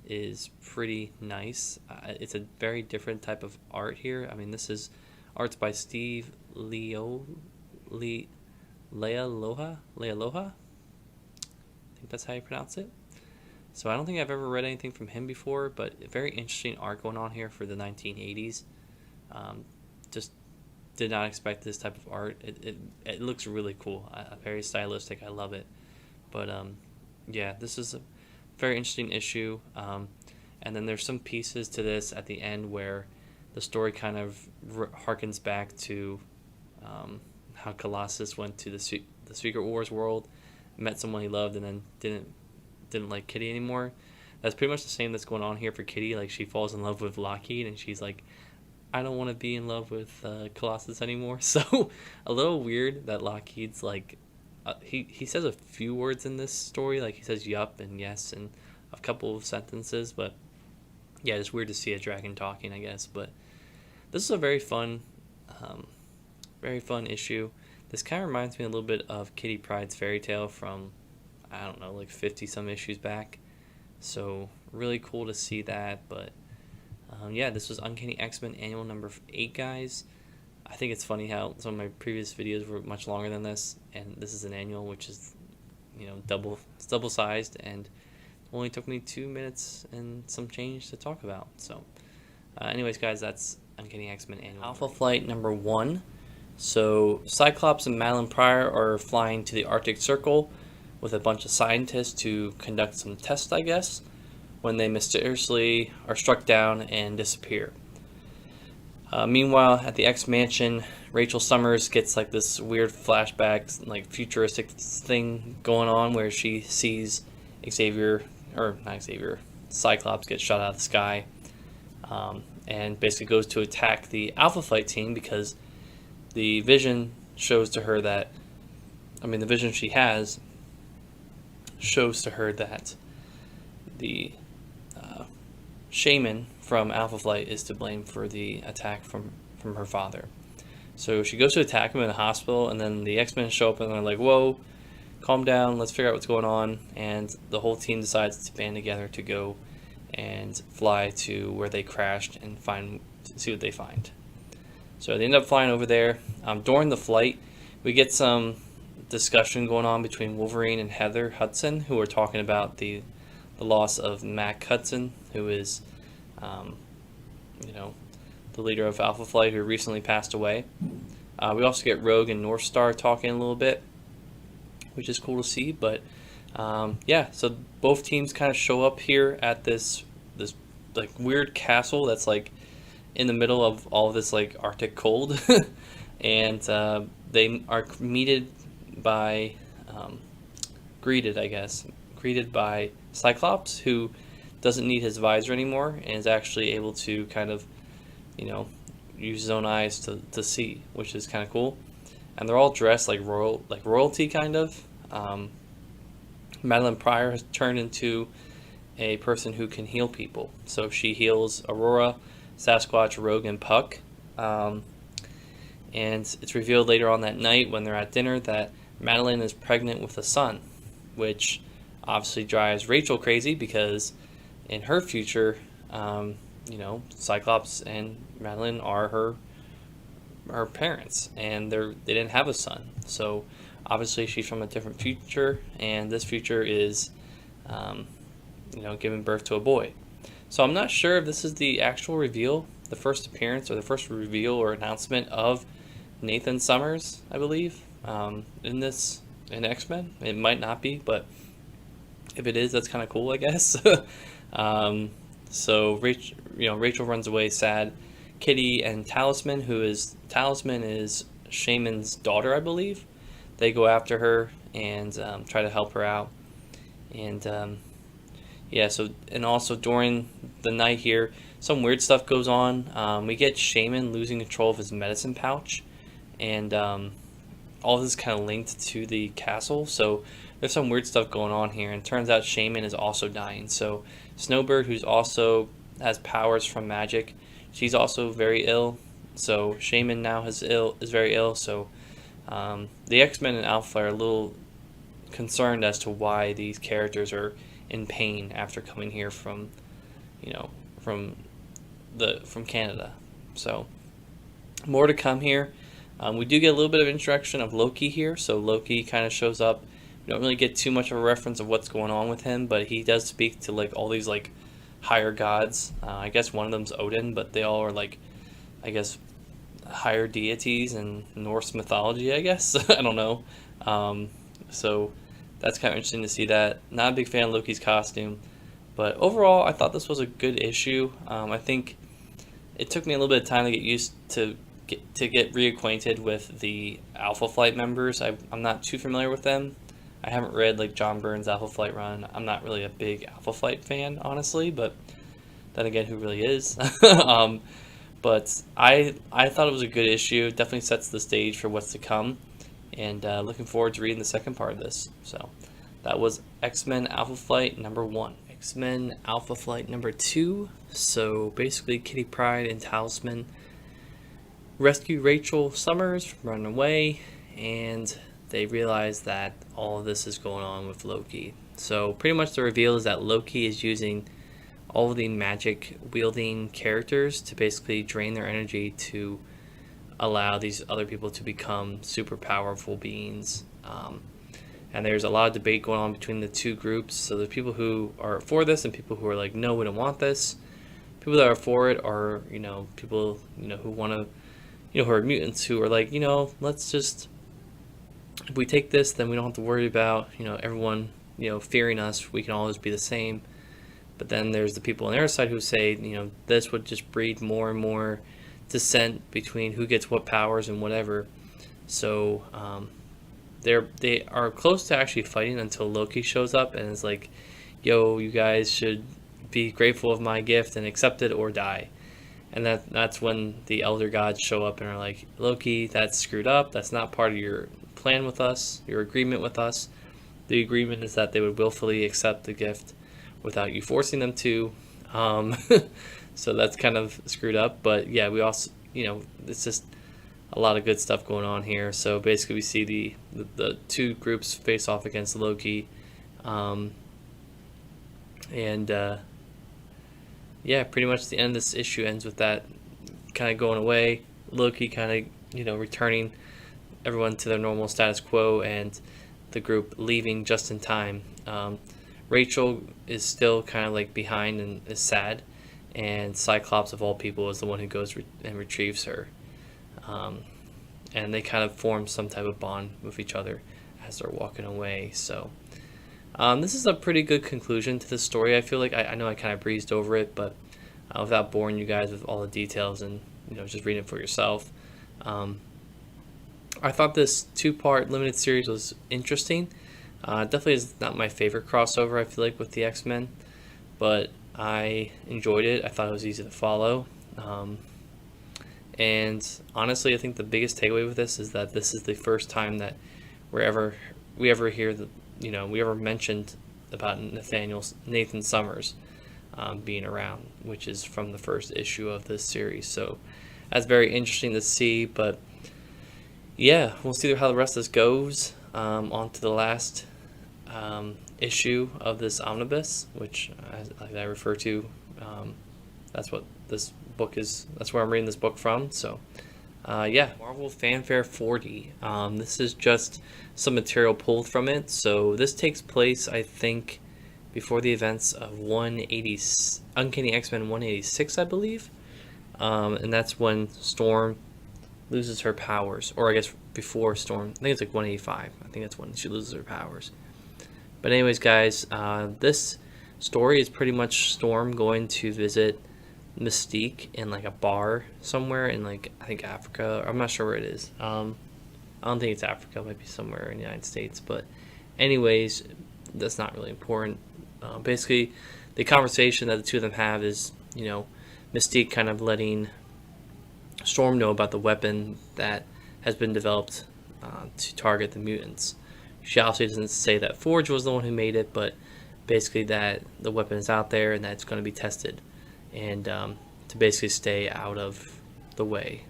is pretty nice. It's a very different type of art here. I mean, this is art's by Steve Lealoha. I think that's how you pronounce it. So I don't think I've ever read anything from him before, but very interesting art going on here for the 1980s. Just did not expect this type of art. It looks really cool. Very stylistic. I love it. But yeah, this is a very interesting issue. And then there's some pieces to this at the end where the story kind of harkens back to how Colossus went to the Secret Wars world, met someone he loved, and then didn't like Kitty anymore. That's pretty much the same that's going on here for Kitty. Like, she falls in love with Lockheed, and she's like, I don't want to be in love with Colossus anymore. So a little weird that Lockheed's like, he says a few words in this story, like he says yup and yes and a couple of sentences, but yeah, it's weird to see a dragon talking, I guess. But this is a very fun issue. This kind of reminds me a little bit of Kitty Pryde's fairy tale from, I don't know, like 50 some issues back. So really cool to see that. But yeah, this was Uncanny X-Men annual number 8, guys. I think it's funny how some of my previous videos were much longer than this, and this is an annual, which is, double sized, and only took me 2 minutes and some change to talk about. So anyways, guys, that's Uncanny X-Men annual. Alpha Flight number 1. So Cyclops and Madeline Pryor are flying to the Arctic Circle with a bunch of scientists to conduct some tests, I guess, when they mysteriously are struck down and disappear. Meanwhile, at the X Mansion, Rachel Summers gets like this weird flashback, like futuristic thing going on where she sees Cyclops get shot out of the sky, and basically goes to attack the Alpha Flight team because the vision shows to her that, the vision she has shows to her that the shaman from Alpha Flight is to blame for the attack from her father. So she goes to attack him in the hospital, and then the X-Men show up and they're like, whoa, calm down, let's figure out what's going on. And the whole team decides to band together to go and fly to where they crashed and see what they find. So they end up flying over there. During the flight, we get some discussion going on between Wolverine and Heather Hudson, who are talking about the loss of Mac Hudson, who is, the leader of Alpha Flight, who recently passed away. We also get Rogue and North Star talking a little bit, which is cool to see. But yeah, so both teams kind of show up here at this like weird castle that's like in the middle of all of this like Arctic cold, and they are greeted by Cyclops, who doesn't need his visor anymore and is actually able to kind of, use his own eyes to see, which is kind of cool. And they're all dressed like royalty, kind of. Madeline Pryor has turned into a person who can heal people. So she heals Aurora, Sasquatch, Rogue, and Puck. And it's revealed later on that night when they're at dinner that Madeline is pregnant with a son, which obviously drives Rachel crazy because in her future, Cyclops and Madeline are her parents, and they didn't have a son. So obviously she's from a different future, and this future is, giving birth to a boy. So I'm not sure if this is the actual reveal the first appearance or the first reveal or announcement of Nathan Summers, I believe, in X-Men. It might not be, but if it is, that's kind of cool, I guess. So Rachel runs away sad. Kitty and Talisman, Talisman is Shaman's daughter, I believe. They go after her and try to help her out. And and also during the night here, some weird stuff goes on. We get Shaman losing control of his medicine pouch, and all this is kind of linked to the castle. So there's some weird stuff going on here, and it turns out Shaman is also dying. So Snowbird, who's also has powers from magic, she's also very ill. So Shaman now is very ill. So the X-Men and Alpha are a little concerned as to why these characters are in pain after coming here from Canada. So more to come here. We do get a little bit of introduction of Loki here. So Loki kind of shows up. We don't really get too much of a reference of what's going on with him, but he does speak to like all these like higher gods. I guess one of them's Odin, but they all are like, I guess, higher deities in Norse mythology, I guess. I don't know. So that's kind of interesting to see that. Not a big fan of Loki's costume, but overall I thought this was a good issue. I think it took me a little bit of time to get used to get reacquainted with the Alpha Flight members. I'm not too familiar with them. I haven't read like John Byrne's Alpha Flight run. I'm not really a big Alpha Flight fan, honestly, but then again, who really is? But I thought it was a good issue. It definitely sets the stage for what's to come, and looking forward to reading the second part of this. So that was X-Men Alpha Flight number 1. X-Men Alpha Flight number 2. So basically, Kitty Pryde and Talisman rescue Rachel Summers from running away, and they realize that all of this is going on with Loki. So pretty much the reveal is that Loki is using all of the magic wielding characters to basically drain their energy to allow these other people to become super powerful beings. And there's a lot of debate going on between the two groups. So there's people who are for this and people who are like, no, we don't want this. People that are for it are, people, who want to, who are mutants, who are like, let's just, if we take this, then we don't have to worry about, everyone, fearing us. We can always be the same. But then there's the people on their side who say, this would just breed more and more dissent between who gets what powers and whatever. So they are close to actually fighting until Loki shows up and is like, yo, you guys should be grateful of my gift and accept it or die. And that's when the elder gods show up and are like, Loki, that's screwed up. That's not part of your plan with us, your agreement with us. The agreement is that they would willfully accept the gift without you forcing them to. So that's kind of screwed up. But yeah, we also, it's just a lot of good stuff going on here. So basically we see the two groups face off against Loki. Pretty much the end of this issue ends with that kind of going away. Loki kind of, returning everyone to their normal status quo, and the group leaving just in time. Rachel is still kind of like behind and is sad, and Cyclops of all people is the one who goes and retrieves her. And they kind of form some type of bond with each other as they're walking away. So this is a pretty good conclusion to the story. I feel like I know I kind of breezed over it, but without boring you guys with all the details and just reading it for yourself. I thought this 2-part limited series was interesting. Definitely is not my favorite crossover, I feel like, with the X-Men, but I enjoyed it. I thought it was easy to follow. And honestly, I think the biggest takeaway with this is that this is the first time that we ever hear we ever mentioned about Nathan Summers being around, which is from the first issue of this series. So that's very interesting to see. But yeah, we'll see how the rest of this goes. On to the last issue of this Omnibus, which I refer to. That's what this book is. That's where I'm reading this book from. So Marvel Fanfare 40. This is just some material pulled from it. So this takes place, I think, before the events of Uncanny X-Men 186, I believe. and that's when Storm loses her powers, or I guess before Storm. I think it's like 185. I think that's when she loses her powers. But anyways, guys, this story is pretty much Storm going to visit Mystique in like a bar somewhere in like I think Africa. I'm not sure where it is. I don't think it's Africa. It might be somewhere in the United States. But anyways, that's not really important. Basically, the conversation that the two of them have is, Mystique kind of letting Storm know about the weapon that has been developed to target the mutants. She obviously doesn't say that Forge was the one who made it, but basically that the weapon is out there and that it's going to be tested, and to basically stay out of the way.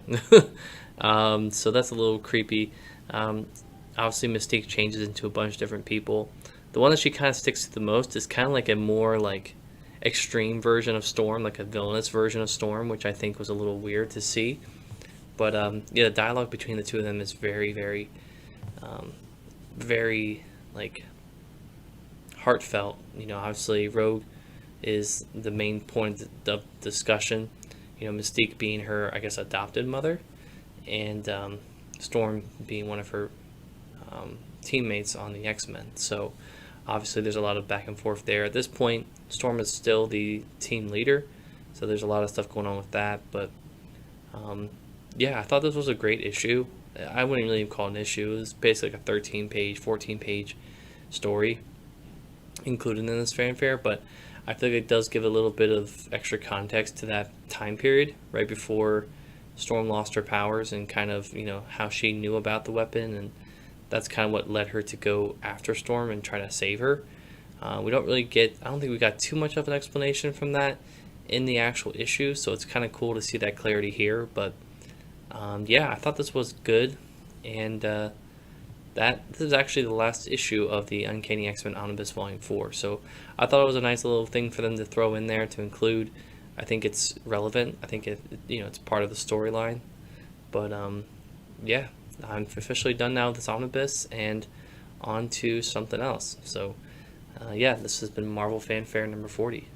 So that's a little creepy. Obviously, Mystique changes into a bunch of different people. The one that she kind of sticks to the most is kind of like a more like extreme version of Storm, like a villainous version of Storm, which I think was a little weird to see. But yeah, the dialogue between the two of them is very, very, very like heartfelt. Obviously Rogue is the main point of discussion. Mystique being her, I guess, adopted mother, and Storm being one of her teammates on the X-Men. So obviously there's a lot of back and forth there. At this point, Storm is still the team leader, so there's a lot of stuff going on with that. But yeah, I thought this was a great issue. I wouldn't really call it an issue. It was basically like a 13-page, 14-page story included in this fanfare, but I feel like it does give a little bit of extra context to that time period right before Storm lost her powers, and kind of, how she knew about the weapon, and that's kind of what led her to go after Storm and try to save her. We don't really I don't think we got too much of an explanation from that in the actual issue, so it's kind of cool to see that clarity here. But yeah, I thought this was good, and this is actually the last issue of the Uncanny X-Men Omnibus Volume 4, so I thought it was a nice little thing for them to throw in there to include. I think it's relevant. I think it's part of the storyline. But yeah, I'm officially done now with this Omnibus, and on to something else. So yeah, this has been Marvel Fanfare number 40.